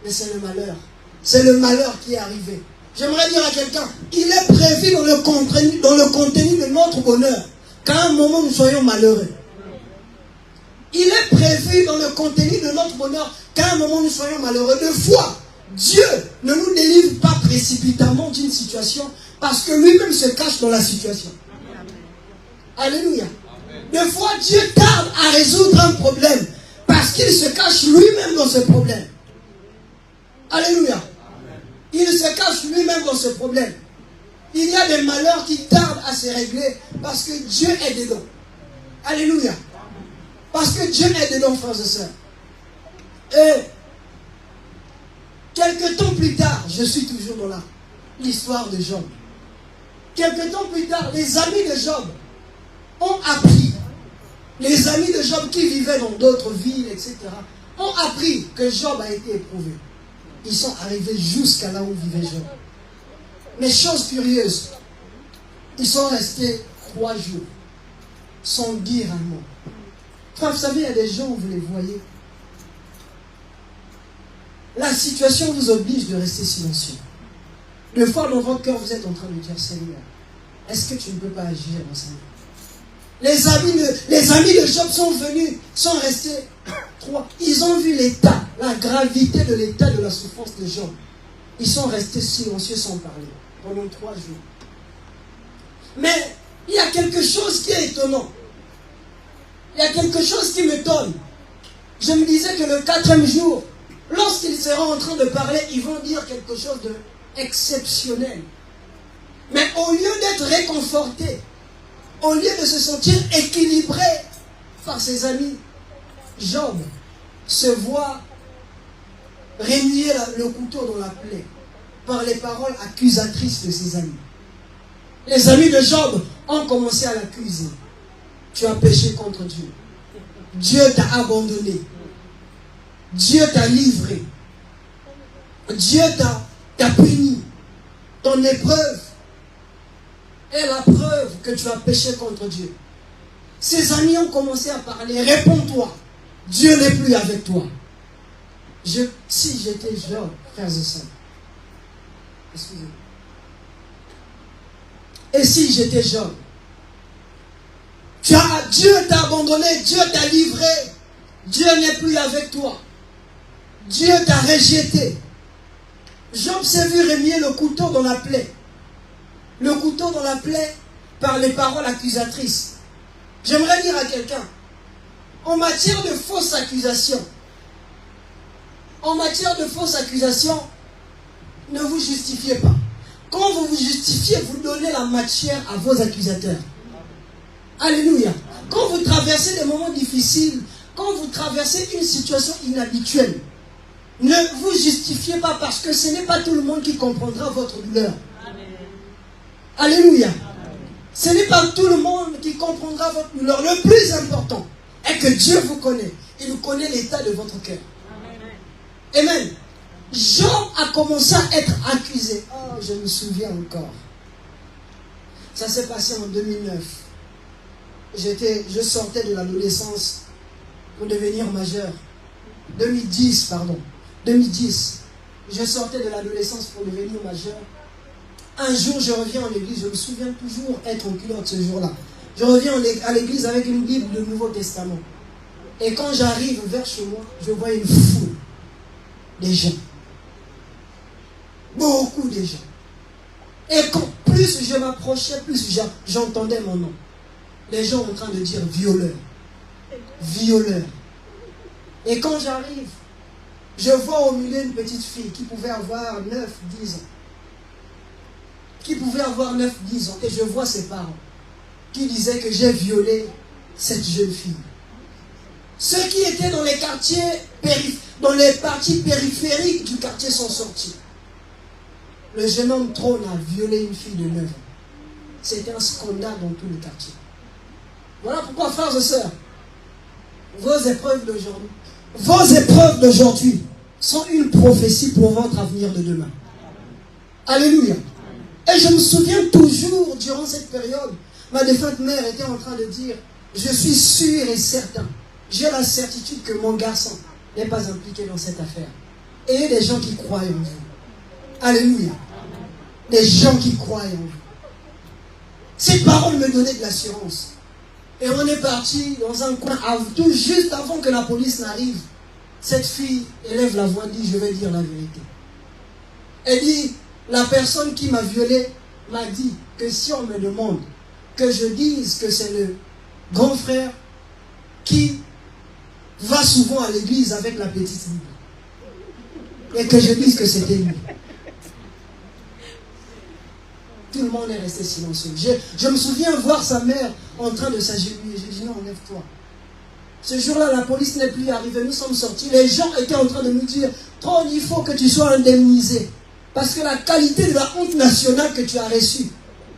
Mais c'est le malheur. C'est le malheur qui est arrivé. J'aimerais dire à quelqu'un, il est prévu dans le contenu de notre bonheur qu'à un moment nous soyons malheureux. Il est prévu dans le contenu de notre bonheur qu'à un moment nous soyons malheureux. Deux fois, Dieu ne nous délivre pas précipitamment d'une situation parce que lui-même se cache dans la situation. Alléluia. Des fois, Dieu tarde à résoudre un problème parce qu'il se cache lui-même dans ce problème. Alléluia. Il se cache lui-même dans ce problème. Il y a des malheurs qui tardent à se régler parce que Dieu est dedans. Alléluia. Parce que Dieu est dedans, frères et sœurs. Et quelques temps plus tard, je suis toujours dans l'histoire de Job. Quelques temps plus tard, les amis de Job ont appris, les amis de Job qui vivaient dans d'autres villes, etc., ont appris que Job a été éprouvé. Ils sont arrivés jusqu'à là où vivait Job. Mais chose curieuse, ils sont restés 3 jours sans dire un mot. Frère, vous savez, il y a des gens, vous les voyez. La situation vous oblige de rester silencieux. Des fois, dans votre cœur, vous êtes en train de dire, Seigneur, est-ce que tu ne peux pas agir dans sa vie? Les amis de Job sont venus, sont restés 3. Ils ont vu l'état, la gravité de l'état de la souffrance de Job. Ils sont restés silencieux sans parler pendant 3 jours. Mais il y a quelque chose qui est étonnant. Il y a quelque chose qui m'étonne. Je me disais que le 4e jour, lorsqu'ils seront en train de parler, ils vont dire quelque chose d'exceptionnel. Mais au lieu d'être réconfortés, au lieu de se sentir équilibré par ses amis, Job se voit remuer le couteau dans la plaie par les paroles accusatrices de ses amis. Les amis de Job ont commencé à l'accuser. Tu as péché contre Dieu. Dieu t'a abandonné. Dieu t'a livré. Dieu t'a puni. Ton épreuve est la preuve que tu as péché contre Dieu. Ses amis ont commencé à parler. Réponds-toi. Dieu n'est plus avec toi. Si j'étais Job, frères et sœurs, excusez-moi. Et si j'étais Job, Dieu t'a abandonné, Dieu t'a livré, Dieu n'est plus avec toi. Dieu t'a rejeté. Job s'est vu remuer le couteau dans la plaie. Le couteau dans la plaie par les paroles accusatrices. J'aimerais dire à quelqu'un, en matière de fausses accusations, ne vous justifiez pas. Quand vous vous justifiez, vous donnez la matière à vos accusateurs. Alléluia. Quand vous traversez des moments difficiles, quand vous traversez une situation inhabituelle, ne vous justifiez pas parce que ce n'est pas tout le monde qui comprendra votre douleur. Alléluia. Ce n'est pas tout le monde qui comprendra votre douleur. Le plus important est que Dieu vous connaît. Il connaît l'état de votre cœur. Amen. Job a commencé à être accusé. Oh, je me souviens encore. Ça s'est passé en 2009. Je sortais de l'adolescence pour devenir majeur. 2010, pardon. 2010. Je sortais de l'adolescence pour devenir majeur. Un jour, je reviens en église. Je me souviens toujours être en culotte ce jour-là. Je reviens à l'église avec une Bible du Nouveau Testament. Et quand j'arrive vers chez moi, je vois une foule de gens. Beaucoup de gens. Et quand plus je m'approchais, plus j'entendais mon nom. Les gens en train de dire violeur. Violeur. Et quand j'arrive, je vois au milieu une petite fille qui pouvait avoir 9, 10 ans. Qui pouvait avoir 9, 10 ans. Et je vois ses parents qui disaient que j'ai violé cette jeune fille. Ceux qui étaient dans les quartiers, dans les parties périphériques du quartier sont sortis. Le jeune homme trône a violé une fille de 9 ans. C'était un scandale dans tout le quartier. Voilà pourquoi, frères et sœurs, vos épreuves d'aujourd'hui sont une prophétie pour votre avenir de demain. Alléluia. Et je me souviens toujours, durant cette période, ma défunte mère était en train de dire, je suis sûr et certain, j'ai la certitude que mon garçon n'est pas impliqué dans cette affaire. Et il y a des gens qui croient en vous. Alléluia. Des gens qui croient en vous. Ces paroles me donnaient de l'assurance. Et on est parti dans un coin, tout juste avant que la police n'arrive. Cette fille élève la voix, dit, je vais dire la vérité. Elle dit, la personne qui m'a violée m'a dit que si on me demande que je dise que c'est le grand frère qui va souvent à l'église avec la petite Bible, et que je dise que c'était lui. Tout le monde est resté silencieux. Je me souviens voir sa mère en train de s'agenouiller. J'ai dit non, lève-toi. Ce jour-là, la police n'est plus arrivée. Nous sommes sortis. Les gens étaient en train de nous dire, Tron, il faut que tu sois indemnisé. Parce que la qualité de la honte nationale que tu as reçue,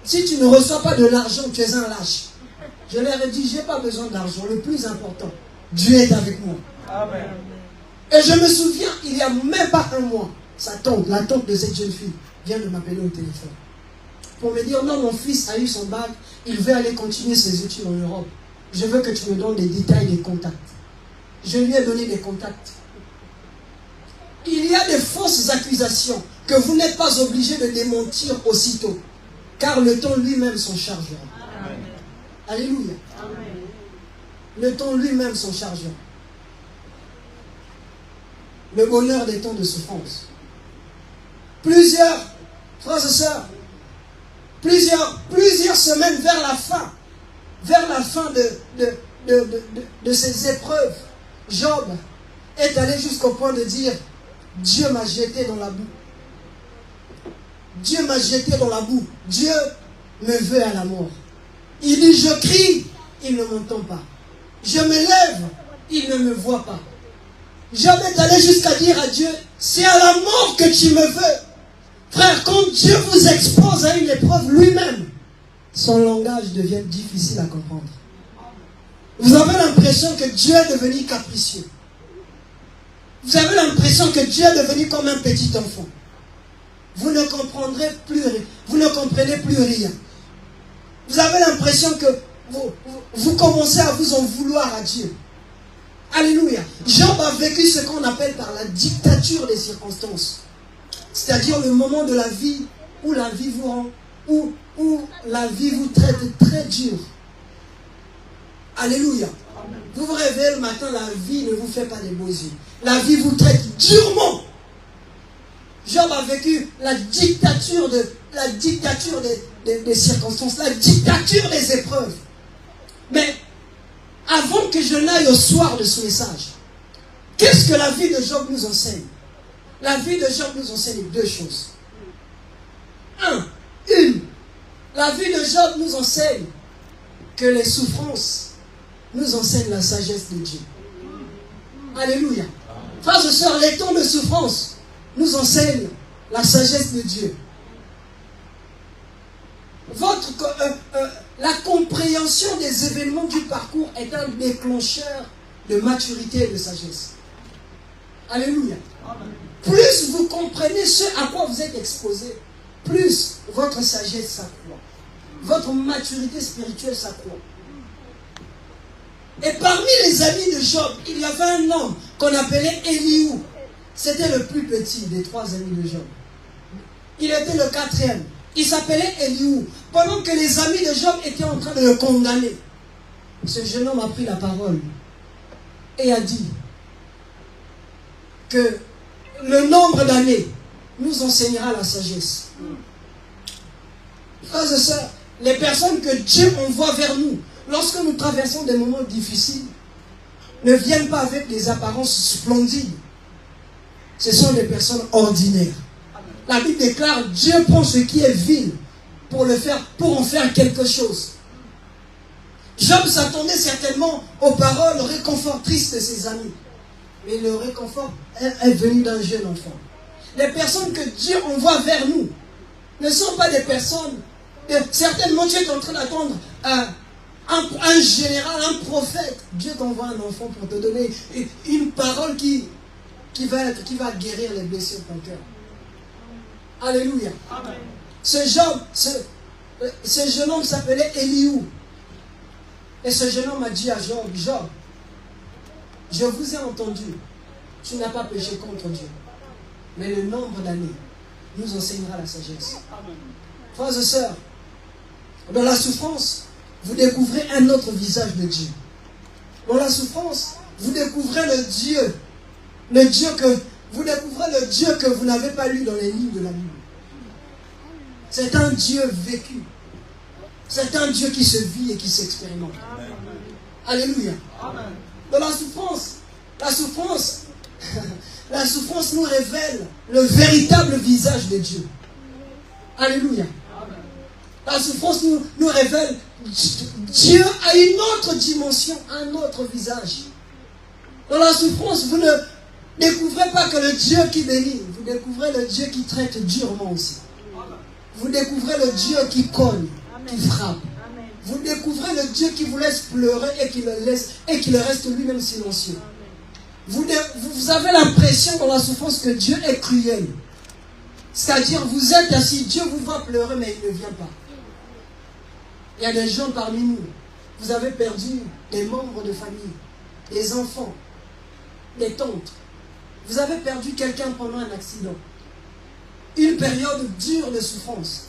si tu ne reçois pas de l'argent, tu es un lâche. Je leur ai dit, je n'ai pas besoin d'argent. Le plus important, Dieu est avec moi. Amen. Et je me souviens, il n'y a même pas un mois, sa tante, la tante de cette jeune fille, vient de m'appeler au téléphone. Pour me dire, non, mon fils a eu son bac, il veut aller continuer ses études en Europe. Je veux que tu me donnes des détails, des contacts. Je lui ai donné des contacts. Il y a des fausses accusations que vous n'êtes pas obligé de démentir aussitôt. Car le temps lui-même s'en chargera. Amen. Alléluia. Amen. Le temps lui-même s'en chargera. Le bonheur des temps de souffrance. Plusieurs, frères et sœurs, plusieurs semaines vers la fin de ces épreuves, Job est allé jusqu'au point de dire, Dieu m'a jeté dans la boue. Dieu m'a jeté dans la boue. Dieu me veut à la mort. Il dit, je crie, il ne m'entend pas. Je me lève, il ne me voit pas. Job est allé jusqu'à dire à Dieu, c'est à la mort que tu me veux. Frère, quand Dieu vous expose à une épreuve lui-même, son langage devient difficile à comprendre. Vous avez l'impression que Dieu est devenu capricieux. Vous avez l'impression que Dieu est devenu comme un petit enfant. Vous ne comprendrez plus rien. Vous ne comprenez plus rien. Vous avez l'impression que vous commencez à vous en vouloir à Dieu. Alléluia. Job a vécu ce qu'on appelle par la dictature des circonstances. C'est-à-dire le moment de la vie où la vie vous rend, où la vie vous traite très dur. Alléluia. Vous vous réveillez le matin, la vie ne vous fait pas des beaux yeux. La vie vous traite durement. Job a vécu la dictature des circonstances, la dictature des épreuves. Mais avant que je n'aille au soir de ce message, qu'est-ce que la vie de Job nous enseigne? La vie de Job nous enseigne deux choses. La vie de Job nous enseigne que les souffrances nous enseignent la sagesse de Dieu. Alléluia. Frères et sœurs, les temps de souffrance nous enseignent la sagesse de Dieu. La compréhension des événements du parcours est un déclencheur de maturité et de sagesse. Alléluia. Plus vous comprenez ce à quoi vous êtes exposé, plus votre sagesse s'accroît. Votre maturité spirituelle s'accroît. Et parmi les amis de Job, il y avait un homme qu'on appelait Elihu. C'était le plus petit des 3 amis de Job. Il était le 4e. Il s'appelait Elihu. Pendant que les amis de Job étaient en train de le condamner, ce jeune homme a pris la parole et a dit que le nombre d'années nous enseignera la sagesse. Frères et sœurs, les personnes que Dieu envoie vers nous, lorsque nous traversons des moments difficiles, ne viennent pas avec des apparences splendides. Ce sont des personnes ordinaires. La Bible déclare, Dieu prend ce qui est vil pour en faire quelque chose. Job s'attendait certainement aux paroles réconfortrices de ses amis. Mais le réconfort est venu d'un jeune enfant. Les personnes que Dieu envoie vers nous ne sont pas des personnes. Certainement, tu es en train d'attendre un général, un prophète. Dieu t'envoie un enfant pour te donner une parole qui va guérir les blessures de ton cœur. Alléluia. Amen. Ce jeune homme s'appelait Elihu. Et ce jeune homme a dit à Job, Job, je vous ai entendu, tu n'as pas péché contre Dieu. Mais le nombre d'années nous enseignera la sagesse. Frères et sœurs, dans la souffrance, vous découvrez un autre visage de Dieu. Dans la souffrance, vous découvrez vous découvrez le Dieu que vous n'avez pas lu dans les livres de la Bible. C'est un Dieu vécu. C'est un Dieu qui se vit et qui s'expérimente. Alléluia. Amen. Dans la souffrance nous révèle le véritable visage de Dieu. Alléluia. Amen. La souffrance nous révèle Dieu a une autre dimension, un autre visage. Dans la souffrance, vous ne découvrez pas que le Dieu qui bénit, vous découvrez le Dieu qui traite durement aussi. Vous découvrez le Dieu qui cogne, qui frappe. Vous découvrez le Dieu qui vous laisse pleurer et qui le reste lui-même silencieux. Vous avez l'impression dans la souffrance que Dieu est cruel. C'est-à-dire, vous êtes assis, Dieu vous voit pleurer, mais il ne vient pas. Il y a des gens parmi nous, vous avez perdu des membres de famille, des enfants, des tantes. Vous avez perdu quelqu'un pendant un accident. Une période dure de souffrance.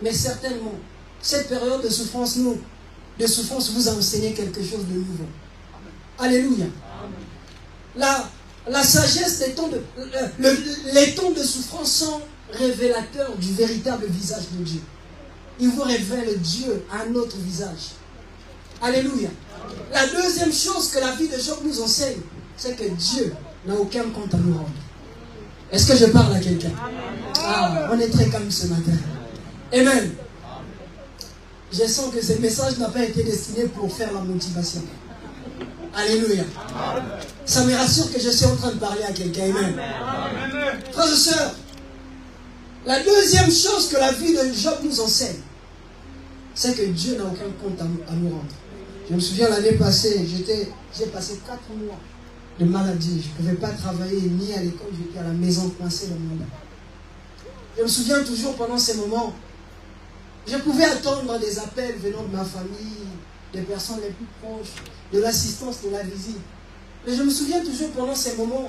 Mais certainement, cette période de souffrance vous a enseigné quelque chose de nouveau. Alléluia. La sagesse des temps les temps de souffrance sont révélateurs du véritable visage de Dieu. Il vous révèle Dieu à un autre visage. Alléluia. La deuxième chose que la vie de Job nous enseigne, c'est que Dieu n'a aucun compte à nous rendre. Est-ce que je parle à quelqu'un? Ah, on est très calme ce matin. Amen. Je sens que ce message n'a pas été destiné pour faire la motivation. Alléluia. Ça me rassure que je suis en train de parler à quelqu'un. Amen. Frères et sœurs, la deuxième chose que la vie de Job nous enseigne, c'est que Dieu n'a aucun compte à nous rendre. Je me souviens l'année passée, j'ai passé 4 mois de maladie. Je ne pouvais pas travailler ni à l'école, j'étais à la maison coincé dans mon lit. Je me souviens toujours pendant ces moments, je pouvais attendre des appels venant de ma famille, des personnes les plus proches, de l'assistance, de la visite. Mais je me souviens toujours pendant ces moments,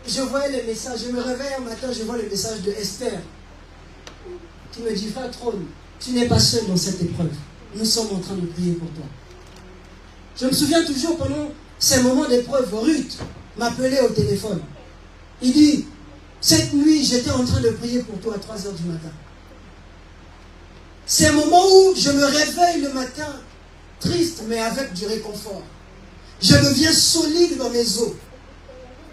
je voyais les messages, je me réveille un matin, je vois le message de Esther qui me dit, frère Trône, tu n'es pas seul dans cette épreuve. Nous sommes en train de prier pour toi. Je me souviens toujours pendant ces moments d'épreuve, Ruth m'appelait au téléphone. Il dit, cette nuit, j'étais en train de prier pour toi à 3 heures du matin. C'est un moment où je me réveille le matin, triste, mais avec du réconfort. Je deviens solide dans mes os.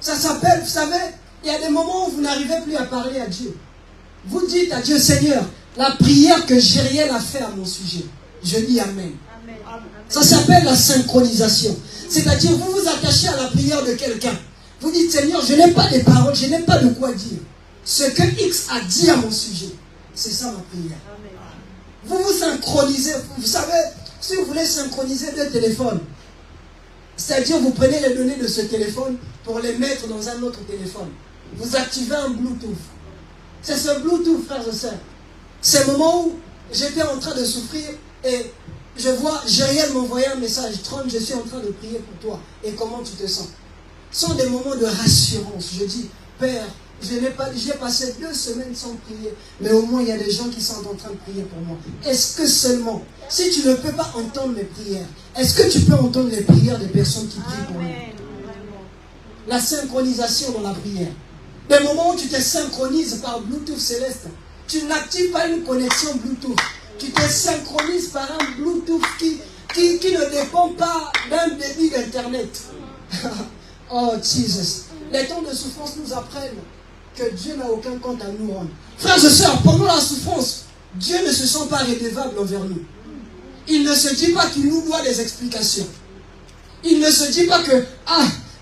Ça s'appelle, vous savez, il y a des moments où vous n'arrivez plus à parler à Dieu. Vous dites à Dieu, Seigneur, la prière que Jériel a fait à mon sujet, je dis Amen. Ça s'appelle la synchronisation. C'est-à-dire, vous vous attachez à la prière de quelqu'un. Vous dites, Seigneur, je n'ai pas de paroles, je n'ai pas de quoi dire. Ce que X a dit à mon sujet, c'est ça ma prière. Vous vous synchronisez. Vous savez, si vous voulez synchroniser 2 téléphones, C'est-à-dire, vous prenez les données de ce téléphone pour les mettre dans un autre téléphone. Vous activez un Bluetooth. C'est ce Bluetooth, frères et sœurs. C'est le moment où j'étais en train de souffrir et je vois Jériel m'envoyer un message. Trône, je suis en train de prier pour toi. Et comment tu te sens? Ce sont des moments de rassurance. Je dis, Père, j'ai passé 2 semaines sans prier, mais au moins il y a des gens qui sont en train de prier pour moi. Est-ce que seulement, si tu ne peux pas entendre mes prières, est-ce que tu peux entendre les prières des personnes qui prient pour nous? La synchronisation dans la prière. Des moments où tu te synchronises par Bluetooth céleste. Tu n'actives pas une connexion Bluetooth. Tu te synchronises par un Bluetooth qui ne dépend pas d'un débit d'Internet. Oh, Jesus. Les temps de souffrance nous apprennent que Dieu n'a aucun compte à nous rendre. Frères et sœurs, pendant la souffrance, Dieu ne se sent pas redevable envers nous. Il ne se dit pas qu'il nous doit des explications. Il ne se dit pas que,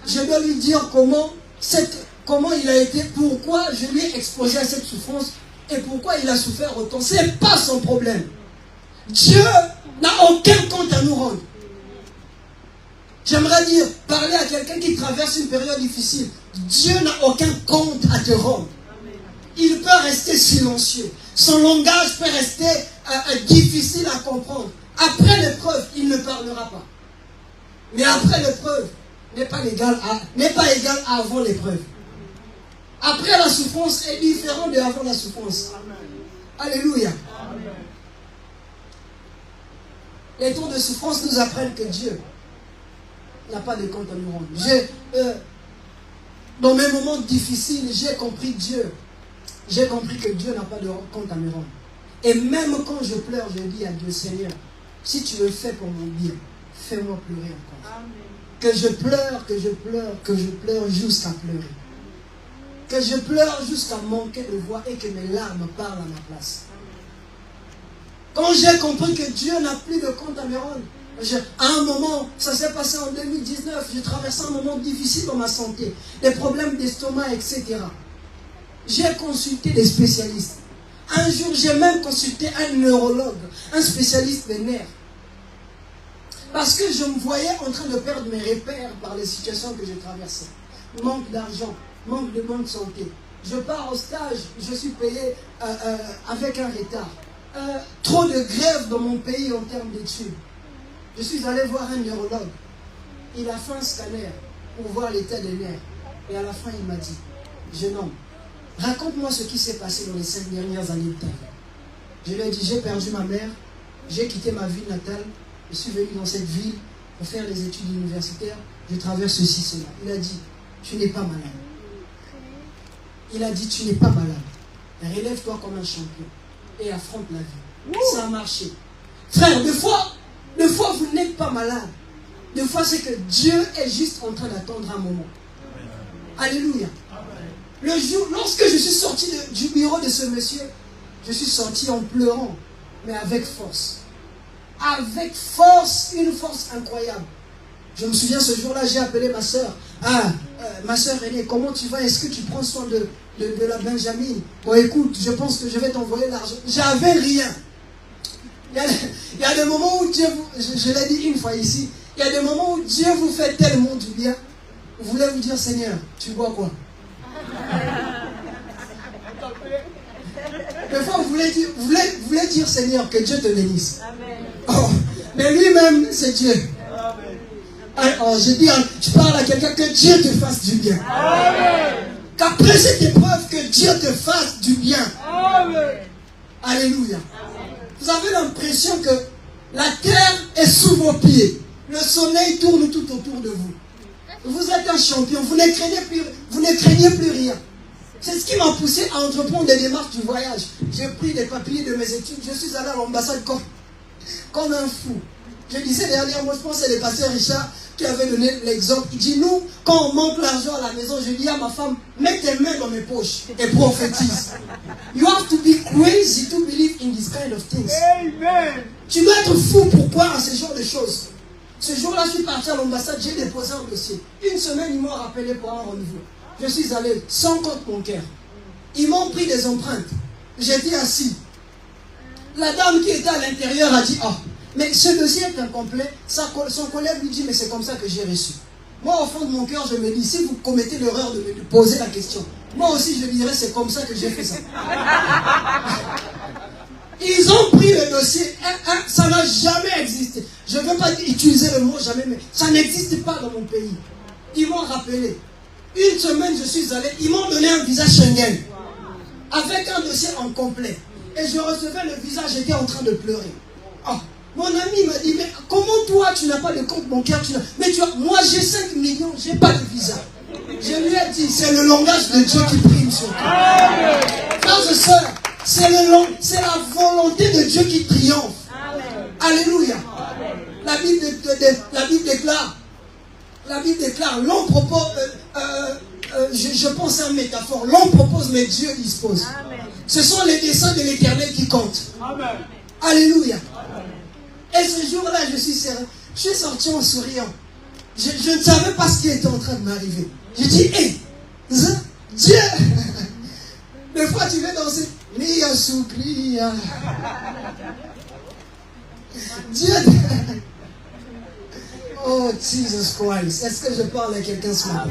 je dois lui dire comment il a été, pourquoi je lui ai exposé à cette souffrance et pourquoi il a souffert autant. Ce n'est pas son problème. Dieu n'a aucun compte à nous rendre. J'aimerais dire, parler à quelqu'un qui traverse une période difficile. Dieu n'a aucun compte à te rendre. Il peut rester silencieux. Son langage peut rester difficile à comprendre. Après l'épreuve, il ne parlera pas. Mais après l'épreuve, n'est pas égal à avant l'épreuve. Après la souffrance est différent de avant la souffrance. Alléluia. Amen. Les temps de souffrance nous apprennent que Dieu n'a pas de compte à nous rendre. Dans mes moments difficiles, j'ai compris Dieu. J'ai compris que Dieu n'a pas de compte à me rendre. Et même quand je pleure, je dis à Dieu, Seigneur, si tu le fais pour mon bien, fais-moi pleurer encore. Amen. Que je pleure, que je pleure, que je pleure jusqu'à pleurer. Que je pleure jusqu'à manquer de voix et que mes larmes parlent à ma place. Quand j'ai compris que Dieu n'a plus de compte à me rendre, à un moment, ça s'est passé en 2019, j'ai traversé un moment difficile dans ma santé, des problèmes d'estomac, etc. J'ai consulté des spécialistes. Un jour, j'ai même consulté un neurologue, un spécialiste des nerfs. Parce que je me voyais en train de perdre mes repères par les situations que je traversais. Manque d'argent, manque de bonne santé. Je pars au stage, je suis payé avec un retard. Trop de grève dans mon pays en termes d'études. Je suis allé voir un neurologue. Il a fait un scanner pour voir l'état des nerfs. Et à la fin, il m'a dit, jeune homme, raconte-moi ce qui s'est passé dans les 5 dernières années de ta vie. Je lui ai dit, j'ai perdu ma mère, j'ai quitté ma ville natale, je suis venu dans cette ville pour faire des études universitaires, je traverse ceci, cela. Il a dit, tu n'es pas malade. Il a dit, tu n'es pas malade. Relève-toi comme un champion et affronte la vie. Ça a marché. Frère, des fois, vous n'êtes pas malade. Des fois, c'est que Dieu est juste en train d'attendre un moment. Alléluia. Le jour, lorsque je suis sorti du bureau de ce monsieur, je suis sorti en pleurant, mais avec force. Avec force, une force incroyable. Je me souviens, ce jour-là, j'ai appelé ma soeur. Ma soeur Renée, comment tu vas? Est-ce que tu prends soin de la Benjamin? Bon, écoute, je pense que je vais t'envoyer l'argent. J'avais rien. Il y a des moments où Dieu vous... Je l'ai dit une fois ici. Il y a des moments où Dieu vous fait tellement du bien. Vous voulez vous dire, Seigneur, tu bois quoi? Des fois, vous voulez dire, Seigneur, que Dieu te bénisse. Oh, mais lui-même, c'est Dieu. Alors, je parle à quelqu'un, que Dieu te fasse du bien. Qu'après cette épreuve, que Dieu te fasse du bien. Alléluia. Vous avez l'impression que la terre est sous vos pieds. Le soleil tourne tout autour de vous. Vous êtes un champion. Vous ne craignez plus rien. C'est ce qui m'a poussé à entreprendre des démarches du voyage. J'ai pris des papiers de mes études. Je suis allé à l'ambassade comme un fou. Je disais dernièrement, je pense que c'est le pasteur Richard qui avait donné l'exemple. Il dit, nous, quand on manque l'argent à la maison, je dis à ma femme, mets tes mains dans mes poches et prophétise. You have to be crazy to believe in this kind of things. Amen. Tu dois être fou pour croire à ce genre de choses. Ce jour-là, je suis parti à l'ambassade, j'ai déposé un dossier. Une semaine, ils m'ont rappelé pour un rendez-vous. Je suis allé sans compte bancaire. Ils m'ont pris des empreintes. J'étais assis. La dame qui était à l'intérieur a dit, Mais ce dossier est incomplet. Son collègue lui dit, mais c'est comme ça que j'ai reçu. Moi, au fond de mon cœur, je me dis, si vous commettez l'erreur de me poser la question, moi aussi, je dirais, c'est comme ça que j'ai fait ça. Ils ont pris le dossier. Ça n'a jamais existé. Je ne veux pas utiliser le mot jamais, mais ça n'existe pas dans mon pays. Ils m'ont rappelé. Une semaine, je suis allé. Ils m'ont donné un visa Schengen. Avec un dossier incomplet. Et je recevais le visa, j'étais en train de pleurer. Oh, mon ami m'a dit, mais comment toi, tu n'as pas de compte bancaire? Mais tu vois, moi j'ai 5 millions, je n'ai pas de visa. Je lui ai dit, c'est le langage de Dieu qui prime sur toi. Frères et sœurs, c'est la volonté de Dieu qui triomphe. Amen. Alléluia. Amen. La Bible déclare, l'homme propose, je pense à une métaphore, l'homme propose mais Dieu dispose. Amen. Ce sont les desseins de l'Éternel qui comptent. Amen. Alléluia. Amen. Et ce jour-là, je suis sérieux. Je suis sorti en souriant. Je ne savais pas ce qui était en train de m'arriver. Je dis, hé, Dieu. Des fois, tu veux danser. Mia soukria. Dieu. Oh, Jesus Christ. Est-ce que je parle à quelqu'un ce matin?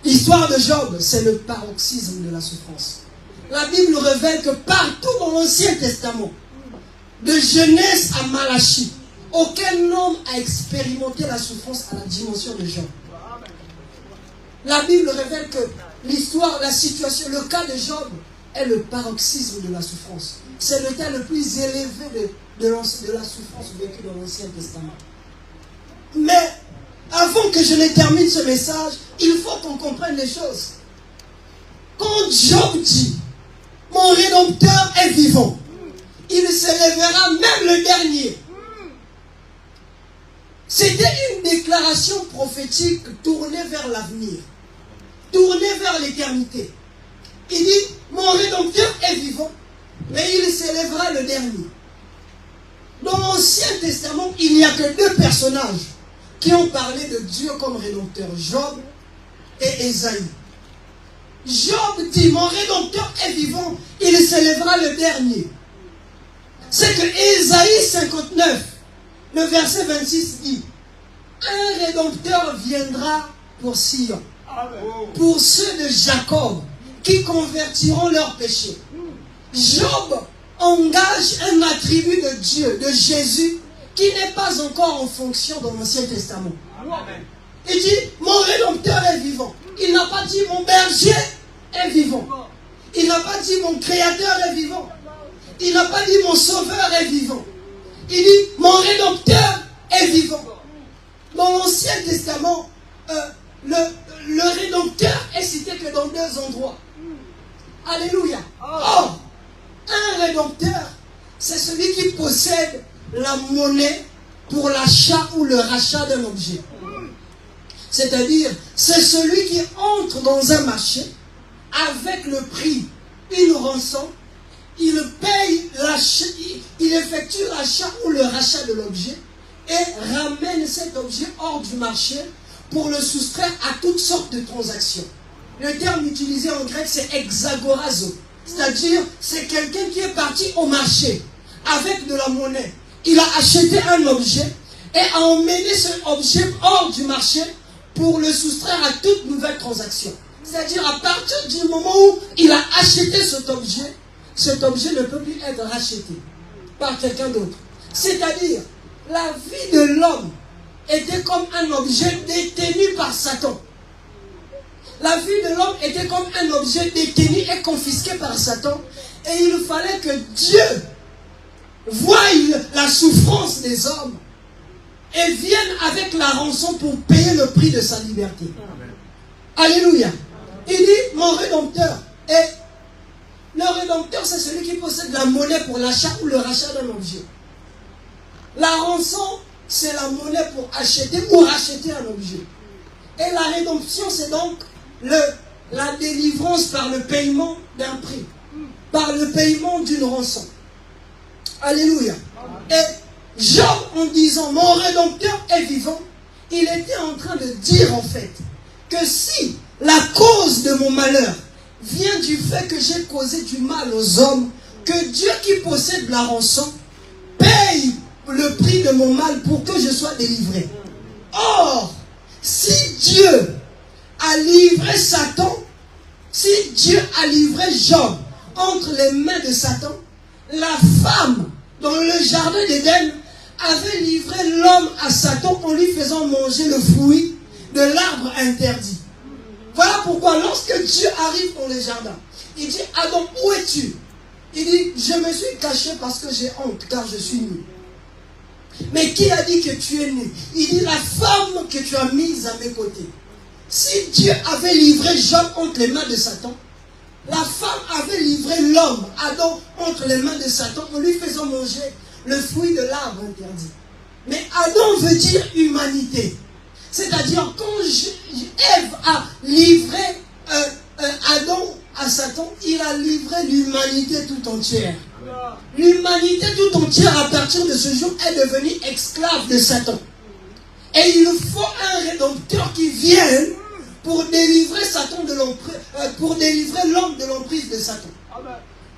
L'histoire de Job, c'est le paroxysme de la souffrance. La Bible révèle que partout dans l'Ancien Testament, de Genèse à Malachie, aucun homme a expérimenté la souffrance à la dimension de Job. La Bible révèle que l'histoire, la situation, le cas de Job est le paroxysme de la souffrance. C'est le cas le plus élevé de la souffrance vécue dans l'Ancien Testament. Mais avant que je ne termine ce message, il faut qu'on comprenne les choses. Quand Job dit, mon Rédempteur est vivant, il se lèvera même le dernier. C'était une déclaration prophétique tournée vers l'avenir, tournée vers l'éternité. Il dit, mon Rédempteur est vivant, mais il se lèvera le dernier. Dans l'Ancien Testament, il n'y a que 2 personnages qui ont parlé de Dieu comme Rédempteur, Job et Ésaïe. Job dit, mon Rédempteur est vivant, il se lèvera le dernier. C'est que Ésaïe 59, le verset 26 dit, un Rédempteur viendra pour Sion, pour ceux de Jacob, qui convertiront leurs péchés. Job engage un attribut de Dieu, de Jésus, qui n'est pas encore en fonction dans l'Ancien Testament. Il dit, mon Rédempteur est vivant. Il n'a pas dit, mon berger est vivant. Il n'a pas dit, mon Créateur est vivant. Il n'a pas dit, mon Sauveur est vivant. Il dit, mon Rédempteur est vivant. Dans l'Ancien Testament, le Rédempteur est cité que dans 2 endroits. Alléluia. Or, un Rédempteur, c'est celui qui possède la monnaie pour l'achat ou le rachat d'un objet. C'est-à-dire, c'est celui qui entre dans un marché avec le prix, une rançon, il paye l'achat, il effectue l'achat ou le rachat de l'objet et ramène cet objet hors du marché pour le soustraire à toutes sortes de transactions. Le terme utilisé en grec, c'est exagorazo. C'est-à-dire, c'est quelqu'un qui est parti au marché avec de la monnaie. Il a acheté un objet et a emmené cet objet hors du marché pour le soustraire à toute nouvelle transaction. C'est-à-dire, à partir du moment où il a acheté cet objet ne peut plus être racheté par quelqu'un d'autre. C'est-à-dire, la vie de l'homme était comme un objet détenu par Satan. La vie de l'homme était comme un objet détenu et confisqué par Satan. Et il fallait que Dieu voie la souffrance des hommes et vienne avec la rançon pour payer le prix de sa liberté. Amen. Alléluia. Il dit, mon Rédempteur. Et le Rédempteur, c'est celui qui possède la monnaie pour l'achat ou le rachat d'un objet. La rançon, c'est la monnaie pour acheter ou racheter un objet. Et la rédemption, c'est donc la délivrance par le paiement d'un prix, par le paiement d'une rançon. Alléluia. Et Job, en disant, mon Rédempteur est vivant, il était en train de dire en fait, que si la cause de mon malheur vient du fait que j'ai causé du mal aux hommes, que Dieu qui possède la rançon paye le prix de mon mal pour que je sois délivré. Or, si Dieu a livré Satan, si Dieu a livré Job entre les mains de Satan, la femme dans le jardin d'Éden avait livré l'homme à Satan en lui faisant manger le fruit de l'arbre interdit. Voilà pourquoi lorsque Dieu arrive dans le jardin, il dit, Adam, où es-tu? Il dit, je me suis caché parce que j'ai honte, car je suis nu. Mais qui a dit que tu es nu? Il dit, la femme que tu as mise à mes côtés. Si Dieu avait livré Job entre les mains de Satan, la femme avait livré l'homme, Adam, entre les mains de Satan, en lui faisant manger le fruit de l'arbre interdit. Mais Adam veut dire humanité. C'est-à-dire, quand Ève a livré Adam à Satan, il a livré l'humanité tout entière. L'humanité tout entière, à partir de ce jour, est devenue esclave de Satan. Et il faut un rédempteur qui vienne pour délivrer Satan de l'emprise, pour délivrer l'homme de l'emprise de Satan. Amen.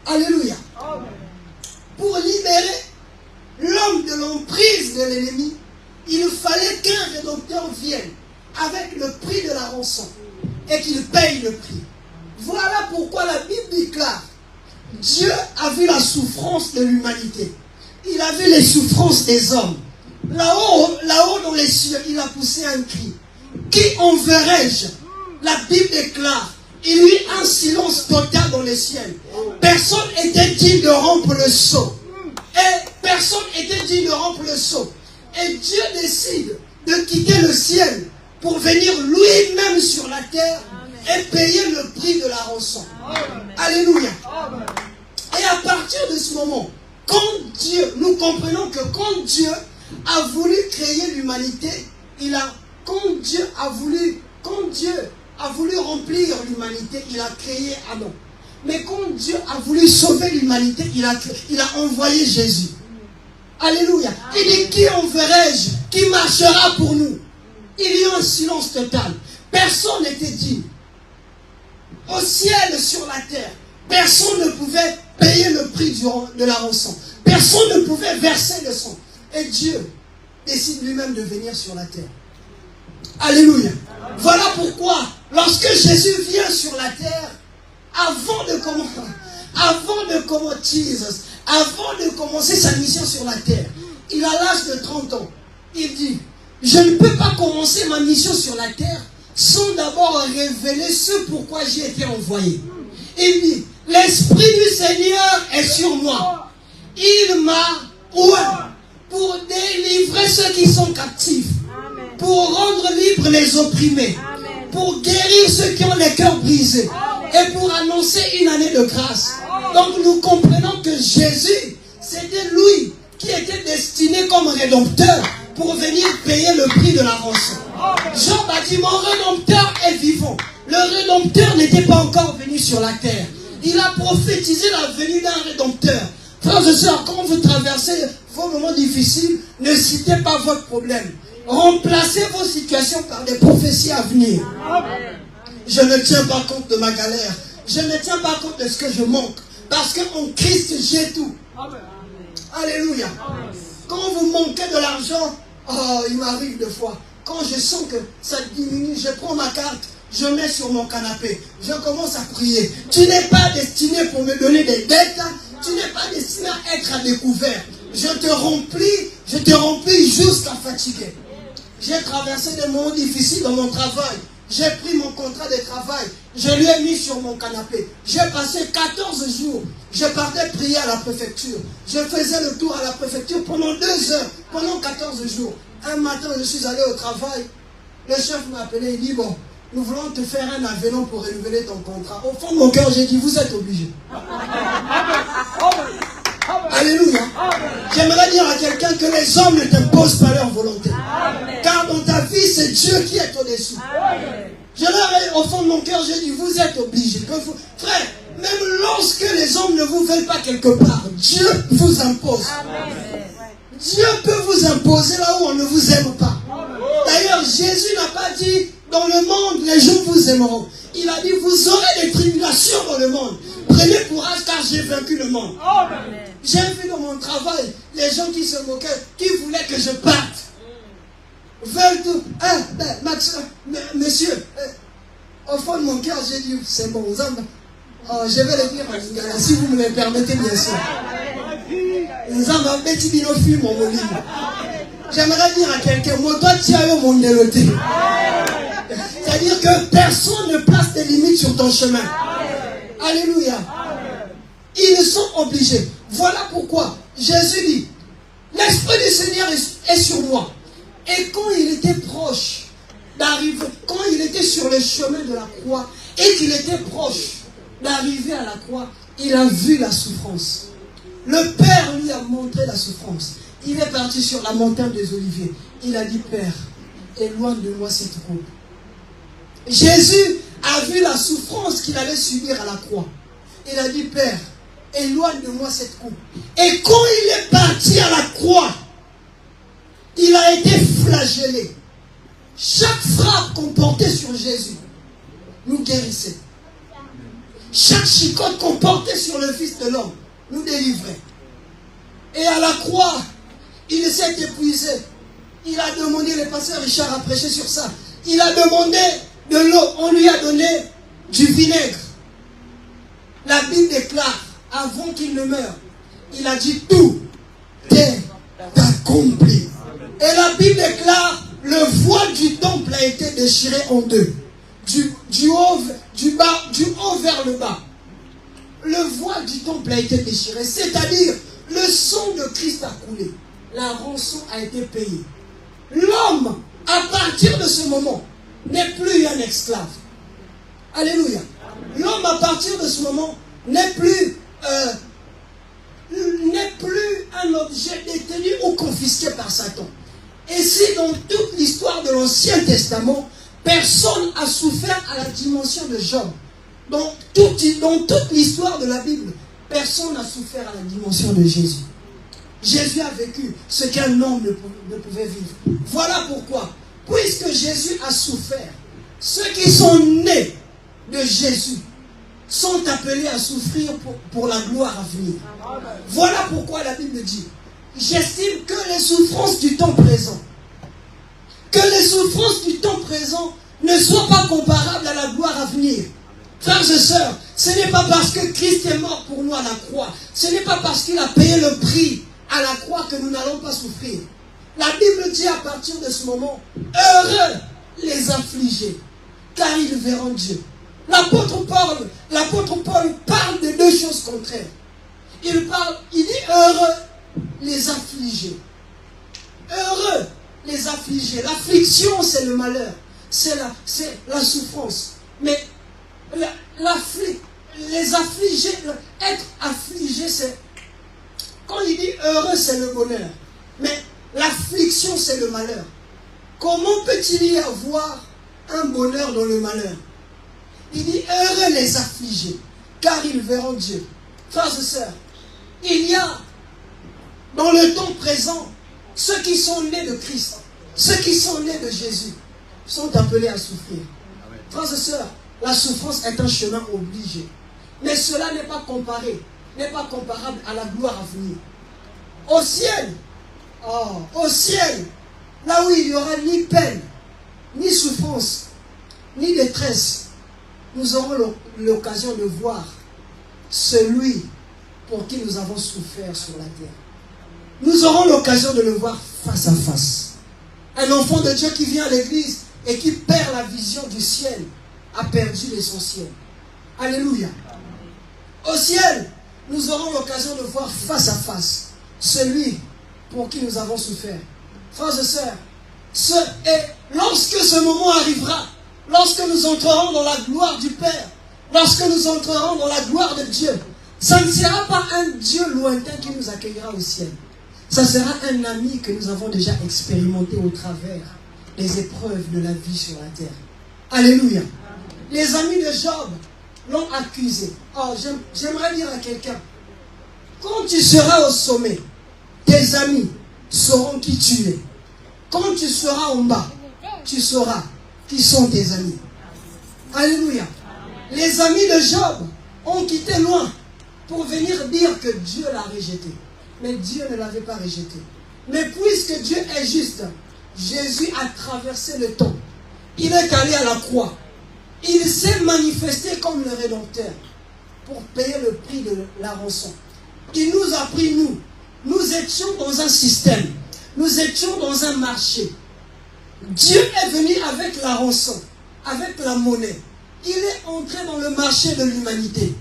Alléluia. Amen. Pour libérer l'homme de l'emprise de l'ennemi, il fallait qu'un rédempteur vienne avec le prix de la rançon et qu'il paye le prix. Voilà pourquoi la Bible déclare, Dieu a vu la souffrance de l'humanité. Il a vu les souffrances des hommes. Là-haut dans les cieux, il a poussé un cri. Qui enverrai-je? La Bible déclare, il y eut un silence total dans les ciels. Personne n'était digne de rompre le sceau. Et personne n'était digne de rompre le sceau. Et Dieu décide de quitter le ciel pour venir lui-même sur la terre et payer le prix de la rançon. Alléluia. Et à partir de ce moment, quand Dieu, nous comprenons que quand Dieu a voulu créer l'humanité, quand Dieu a voulu remplir l'humanité, il a créé Adam. Mais quand Dieu a voulu sauver l'humanité, il a envoyé Jésus. Alléluia. Il dit, qui enverrai-je? Qui marchera pour nous? Il y a un silence total. Personne n'était digne. Au ciel, sur la terre, personne ne pouvait payer le prix de la rançon. Personne ne pouvait verser le sang. Et Dieu décide lui-même de venir sur la terre. Alléluia. Voilà pourquoi, lorsque Jésus vient sur la terre, avant de commencer sa mission sur la terre, il a l'âge de 30 ans. Il dit, je ne peux pas commencer ma mission sur la terre sans d'abord révéler ce pourquoi j'ai été envoyé. Il dit, l'Esprit du Seigneur est sur moi. Il m'a oint pour délivrer ceux qui sont captifs, pour rendre libres les opprimés, pour guérir ceux qui ont les cœurs brisés et pour annoncer une année de grâce. Donc nous comprenons que Jésus, c'était lui qui était destiné comme rédempteur pour venir payer le prix de la rançon. Job a dit, mon rédempteur est vivant. Le rédempteur n'était pas encore venu sur la terre. Il a prophétisé la venue d'un rédempteur. Frères et sœurs, quand vous traversez vos moments difficiles, ne citez pas votre problème. Remplacez vos situations par des prophéties à venir. Je ne tiens pas compte de ma galère. Je ne tiens pas compte de ce que je manque. Parce qu'en Christ, j'ai tout. Alléluia. Quand vous manquez de l'argent, il m'arrive deux fois. Quand je sens que ça diminue, je prends ma carte, je mets sur mon canapé. Je commence à prier. Tu n'es pas destiné pour me donner des dettes. Tu n'es pas destiné à être à découvert. Je te remplis jusqu'à fatiguer. J'ai traversé des moments difficiles dans mon travail. J'ai pris mon contrat de travail. Je lui ai mis sur mon canapé. J'ai passé 14 jours. Je partais prier à la préfecture. Je faisais le tour à la préfecture pendant 2 heures. Pendant 14 jours. Un matin, je suis allé au travail. Le chef m'a appelé. Il dit, bon, nous voulons te faire un avenant pour renouveler ton contrat. Au fond de mon cœur, j'ai dit, vous êtes obligés. Alléluia. J'aimerais dire à quelqu'un que les hommes ne t'imposent pas leur volonté. Car dans ta vie, c'est Dieu qui est au-dessus. Je leur ai, au fond de mon cœur, j'ai dit, vous êtes obligés. Frère, même lorsque les hommes ne vous veulent pas quelque part, Dieu vous impose. Dieu peut vous imposer là où on ne vous aime pas. D'ailleurs, Jésus n'a pas dit, dans le monde, les gens vous aimeront. Il a dit, vous aurez des tribulations dans le monde. prenez courage car j'ai vaincu le monde. J'ai vu dans mon travail les gens qui se moquaient, qui voulaient que je parte. Veulent tout. Monsieur, au fond de mon cœur, j'ai dit, c'est bon, je vais le dire en lingala, si vous me le permettez, bien sûr. J'aimerais dire à quelqu'un, moi, toi, tu as eu mon déloté. C'est-à-dire que personne ne place des limites sur ton chemin. Alléluia. Ils sont obligés. Voilà pourquoi Jésus dit, l'Esprit du Seigneur est sur moi. Et quand il était proche d'arriver, quand il était sur le chemin de la croix, et qu'il était proche d'arriver à la croix, il a vu la souffrance. Le Père lui a montré la souffrance. Il est parti sur la montagne des Oliviers. Il a dit, Père, éloigne de moi cette coupe. Jésus a vu la souffrance qu'il allait subir à la croix. Il a dit, Père, éloigne de moi cette coupe. Et quand il est parti à la croix, il a été flagellé. Chaque frappe qu'on portait sur Jésus nous guérissait. Chaque chicote qu'on portait sur le Fils de l'homme nous délivrait. Et à la croix, il s'est épuisé. Il a demandé, le pasteur Richard a prêché sur ça, il a demandé de l'eau, on lui a donné du vinaigre. La Bible déclare, avant qu'il ne meure, il a dit tout est accompli. Et la Bible déclare, le voile du temple a été déchiré en deux. Du haut vers le bas. Le voile du temple a été déchiré. C'est-à-dire, le sang de Christ a coulé. La rançon a été payée. L'homme, à partir de ce moment, n'est plus un esclave. Alléluia. L'homme, à partir de ce moment, n'est plus un objet détenu ou confisqué par Satan. Et si dans toute l'histoire de l'Ancien Testament, personne n'a souffert à la dimension de Job, dans toute l'histoire de la Bible, personne n'a souffert à la dimension de Jésus. Jésus a vécu ce qu'un homme ne pouvait vivre. Voilà pourquoi, puisque Jésus a souffert, ceux qui sont nés de Jésus sont appelés à souffrir pour la gloire à venir. Voilà pourquoi la Bible dit, j'estime que les souffrances du temps présent, ne soient pas comparables à la gloire à venir. Frères et sœurs, ce n'est pas parce que Christ est mort pour nous à la croix, ce n'est pas parce qu'il a payé le prix à la croix que nous n'allons pas souffrir. La Bible dit à partir de ce moment, heureux les affligés, car ils verront Dieu. L'apôtre Paul parle de deux choses contraires. Il dit heureux les affligés. Heureux les affligés. L'affliction, c'est le malheur. C'est la souffrance. Mais les affligés, être affligé, c'est... Quand il dit heureux, c'est le bonheur. Mais l'affliction, c'est le malheur. Comment peut-il y avoir un bonheur dans le malheur? Il dit heureux les affligés, car ils verront Dieu. Frères et sœurs, il y a dans le temps présent, ceux qui sont nés de Christ, ceux qui sont nés de Jésus, sont appelés à souffrir. Frères et sœurs, la souffrance est un chemin obligé. Mais cela n'est pas comparable à la gloire à venir. Au ciel, là où il n'y aura ni peine, ni souffrance, ni détresse, nous aurons l'occasion de voir celui pour qui nous avons souffert sur la terre. Nous aurons l'occasion de le voir face à face. Un enfant de Dieu qui vient à l'église et qui perd la vision du ciel a perdu l'essentiel. Alléluia. Au ciel, nous aurons l'occasion de voir face à face celui pour qui nous avons souffert. Frères et sœurs, lorsque ce moment arrivera, lorsque nous entrerons dans la gloire du Père, lorsque nous entrerons dans la gloire de Dieu, ça ne sera pas un Dieu lointain qui nous accueillera au ciel. Ça sera un ami que nous avons déjà expérimenté au travers des épreuves de la vie sur la terre. Alléluia. Les amis de Job l'ont accusé. Oh, j'aimerais dire à quelqu'un, quand tu seras au sommet, tes amis sauront qui tu es. Quand tu seras en bas, tu sauras qui sont tes amis. Alléluia. Les amis de Job ont quitté loin pour venir dire que Dieu l'a rejeté. Mais Dieu ne l'avait pas rejeté. Mais puisque Dieu est juste, Jésus a traversé le temps. Il est allé à la croix. Il s'est manifesté comme le Rédempteur pour payer le prix de la rançon. Il nous a pris, nous. Nous étions dans un système. Nous étions dans un marché. Dieu est venu avec la rançon, avec la monnaie. Il est entré dans le marché de l'humanité.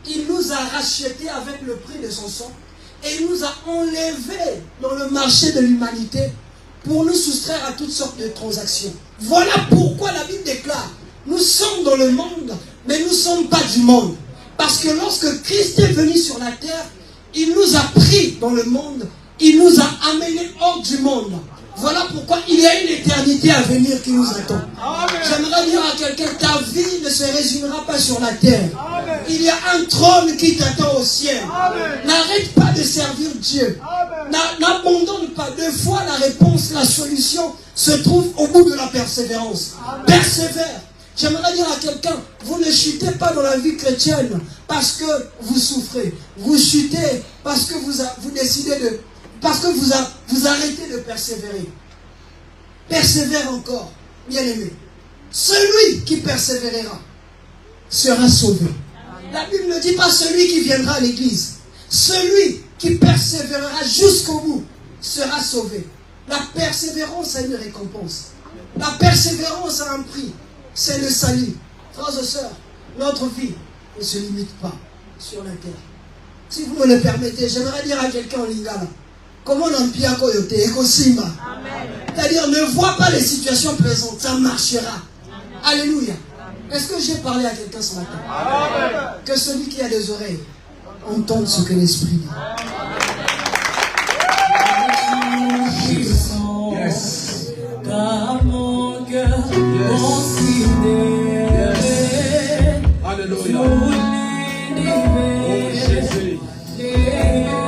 Il nous a rachetés avec le prix de son sang. Et il nous a enlevés dans le marché de l'humanité pour nous soustraire à toutes sortes de transactions. Voilà pourquoi la Bible déclare, nous sommes dans le monde, mais nous ne sommes pas du monde. Parce que lorsque Christ est venu sur la terre, il nous a pris dans le monde, il nous a amenés hors du monde. Voilà pourquoi il y a une éternité à venir qui nous attend. J'aimerais dire à quelqu'un, ta vie ne se résumera pas sur la terre. Amen. Il y a un trône qui t'attend au ciel. N'arrête pas de servir Dieu. N'abandonne pas. Deux fois la réponse, la solution se trouve au bout de la persévérance. Amen. Persévère. J'aimerais dire à quelqu'un, vous ne chutez pas dans la vie chrétienne parce que vous souffrez. Vous chutez parce que vous décidez de... Parce que vous arrêtez de persévérer. Persévère encore, bien-aimé. Celui qui persévérera sera sauvé. La Bible ne dit pas celui qui viendra à l'église. Celui qui persévérera jusqu'au bout sera sauvé. La persévérance a une récompense. La persévérance a un prix. C'est le salut. Frères et sœurs, notre vie ne se limite pas sur la terre. Si vous me le permettez, j'aimerais dire à quelqu'un en lingala, comment l'empire koyote ekosima. C'est-à-dire, ne vois pas les situations présentes, ça marchera. Amen. Alléluia. Est-ce que j'ai parlé à quelqu'un ce matin? Amen. Que celui qui a des oreilles entende ce que l'Esprit dit. Yes. Car mon cœur considère. Alléluia. Jésus. Alléluia.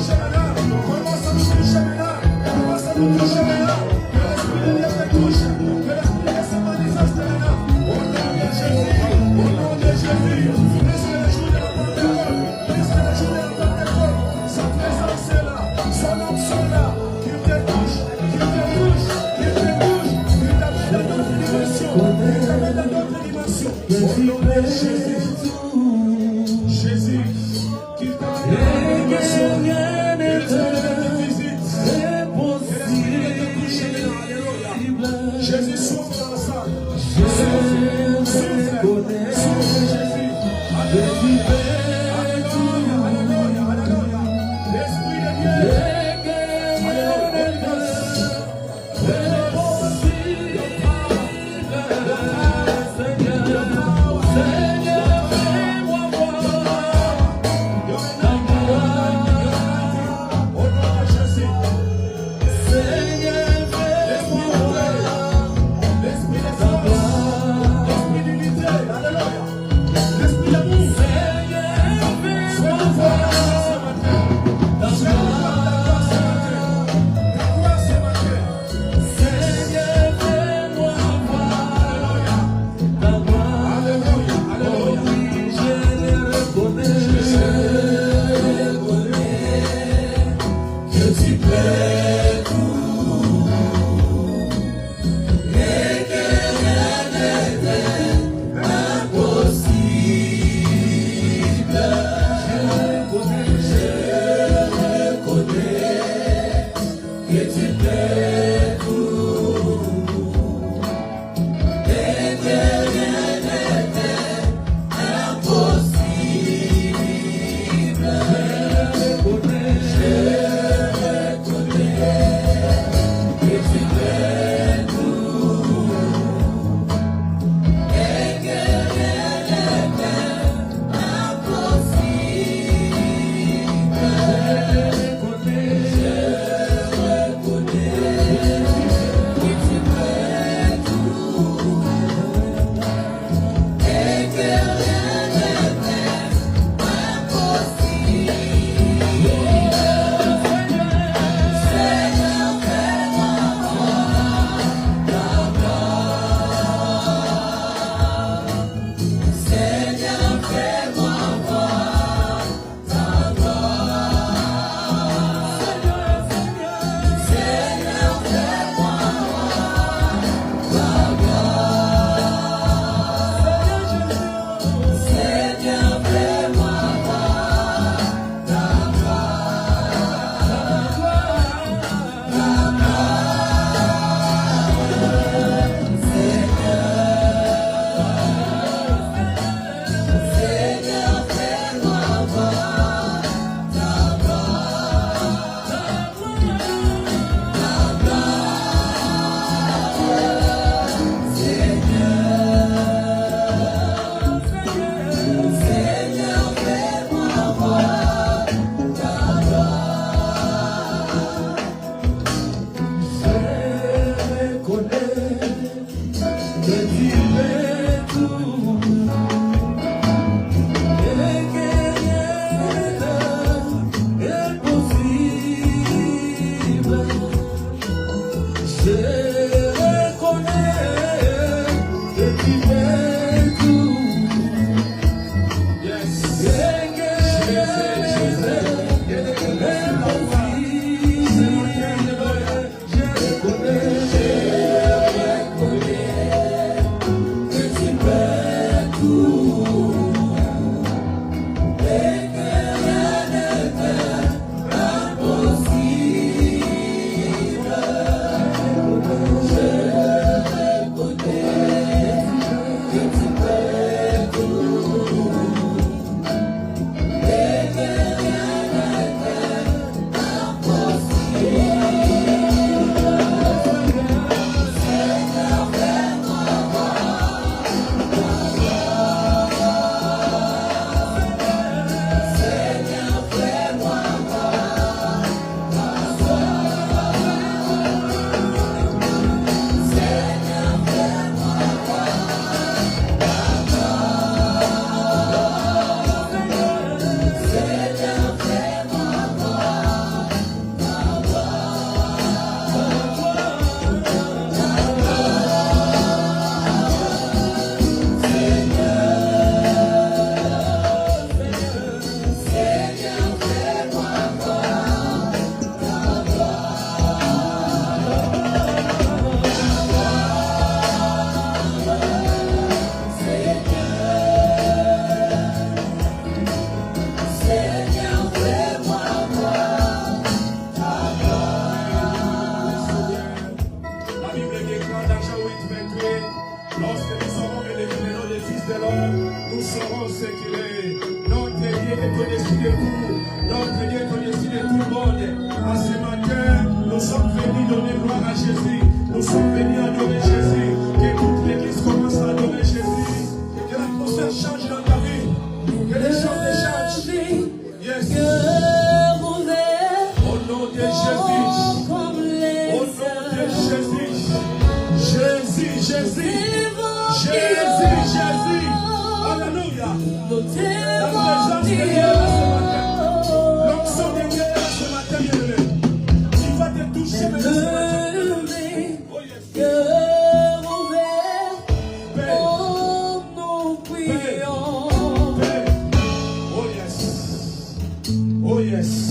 toucher maintenant. Commence à nous toucher maintenant. Commence à nous toucher maintenant. Que l'Esprit de Dieu te touche. Que l'Esprit de Dieu se manifeste maintenant. Au nom de Jésus. Au nom de Jésus. Puisque le jour de la Pentecôte. Puisque le jour de la Pentecôte. Sa présence est là. Son onction est là. Qu'il te touche. Qu'il te touche. Qu'il te touche. Qu'il t'amène dans d'autres dimensions. Qu'il t'amène dans d'autres dimensions. Au nom de Jésus. Jésus. Qu'il t'amène dans d'autres dimensions.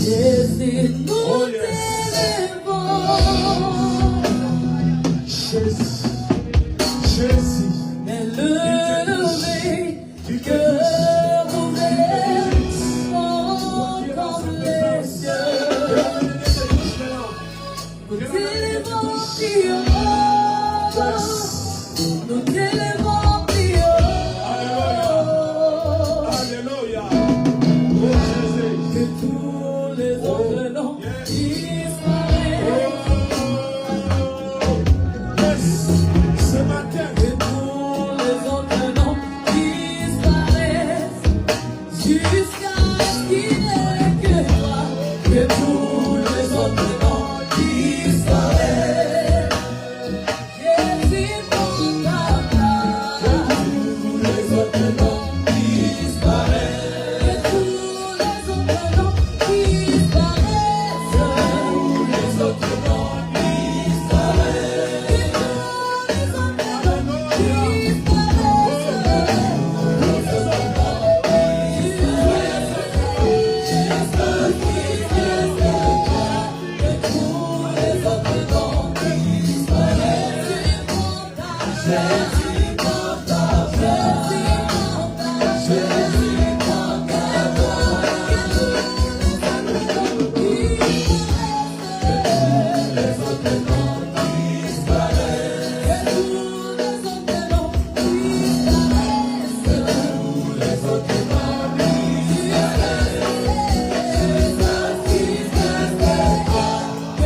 Jésus, nous Oh, yes. t'élèvons. Jésus. Jésus. Mais le lever, cœur ouvert, sans comme les cieux. Nous t'élèvons, prions. Nous t'élèvons, prions. Alléluia. Oh Jésus. Que tous les autres noms disparaissent. Yes. Ce matin. Que tous les autres noms disparaissent. Jusqu'à ce qu'il n'ait que toi. Que tous les autres noms disparaissent. Jésus, prends ta place. Tous les autres noms disparaissent. Que tous les autres noms disparaissent. Tous les autres noms disparaissent. Que tous les autres noms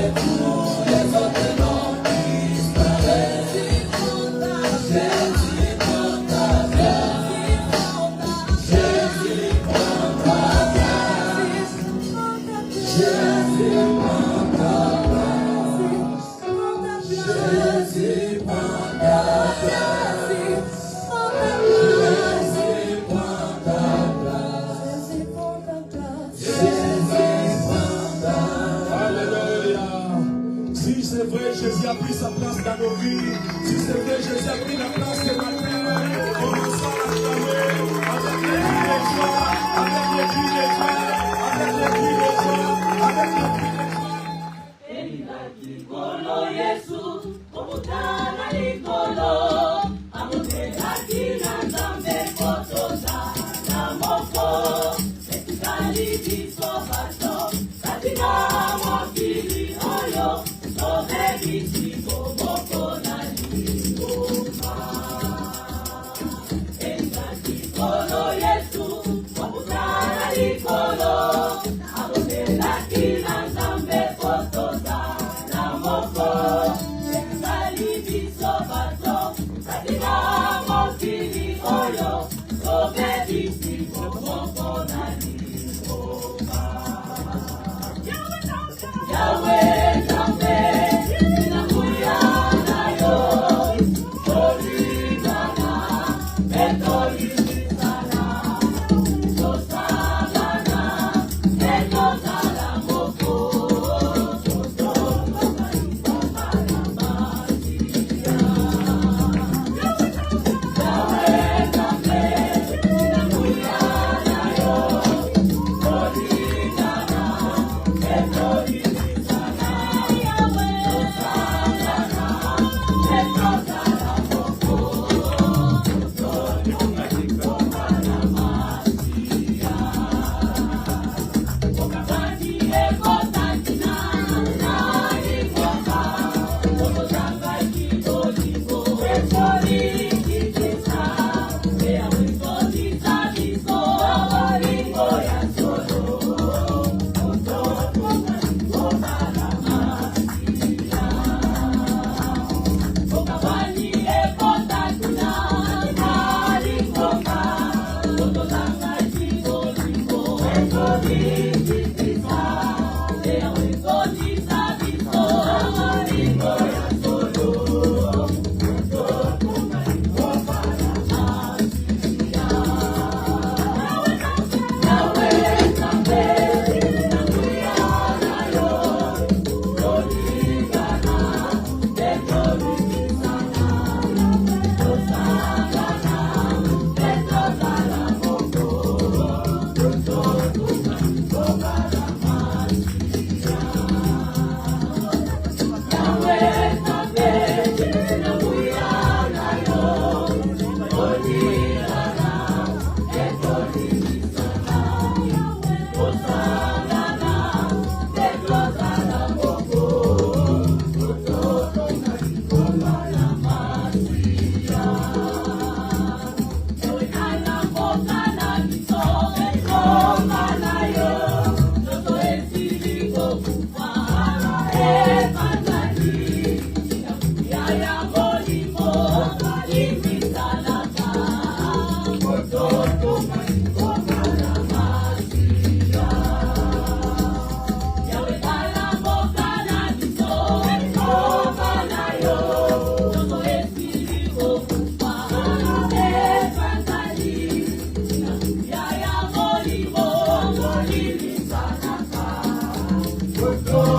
Alléluia. Si c'est vrai, Jésus a pris sa place dans nos vies. Si c'est vrai, Jésus a pris la place ce matin. Commençons à acclamer avec les cris de joie, avec les cris de joie, avec les cris de joie, avec les cris de joie. Likolo Yesu, okutana likolo, amutelaki na Nzambe kotoza na moko, etikali biso bato, katika mokili oyo, sobe bisiko moko na likoma. Likolo Yesu, okutana likolo, amutelaki na Nzambe kotoza na moko, etikali biso bato, katika mokili oyo, sobe bisiko moko na likoma. Yahweh, Nzambe, ninakuya nayo, tolingana, etolingana, tosangana, etozala moko, totonga malipaka na masia. Yahweh, Nzambe, ninakuya nayo, tolingana, etolingana, Oh Oto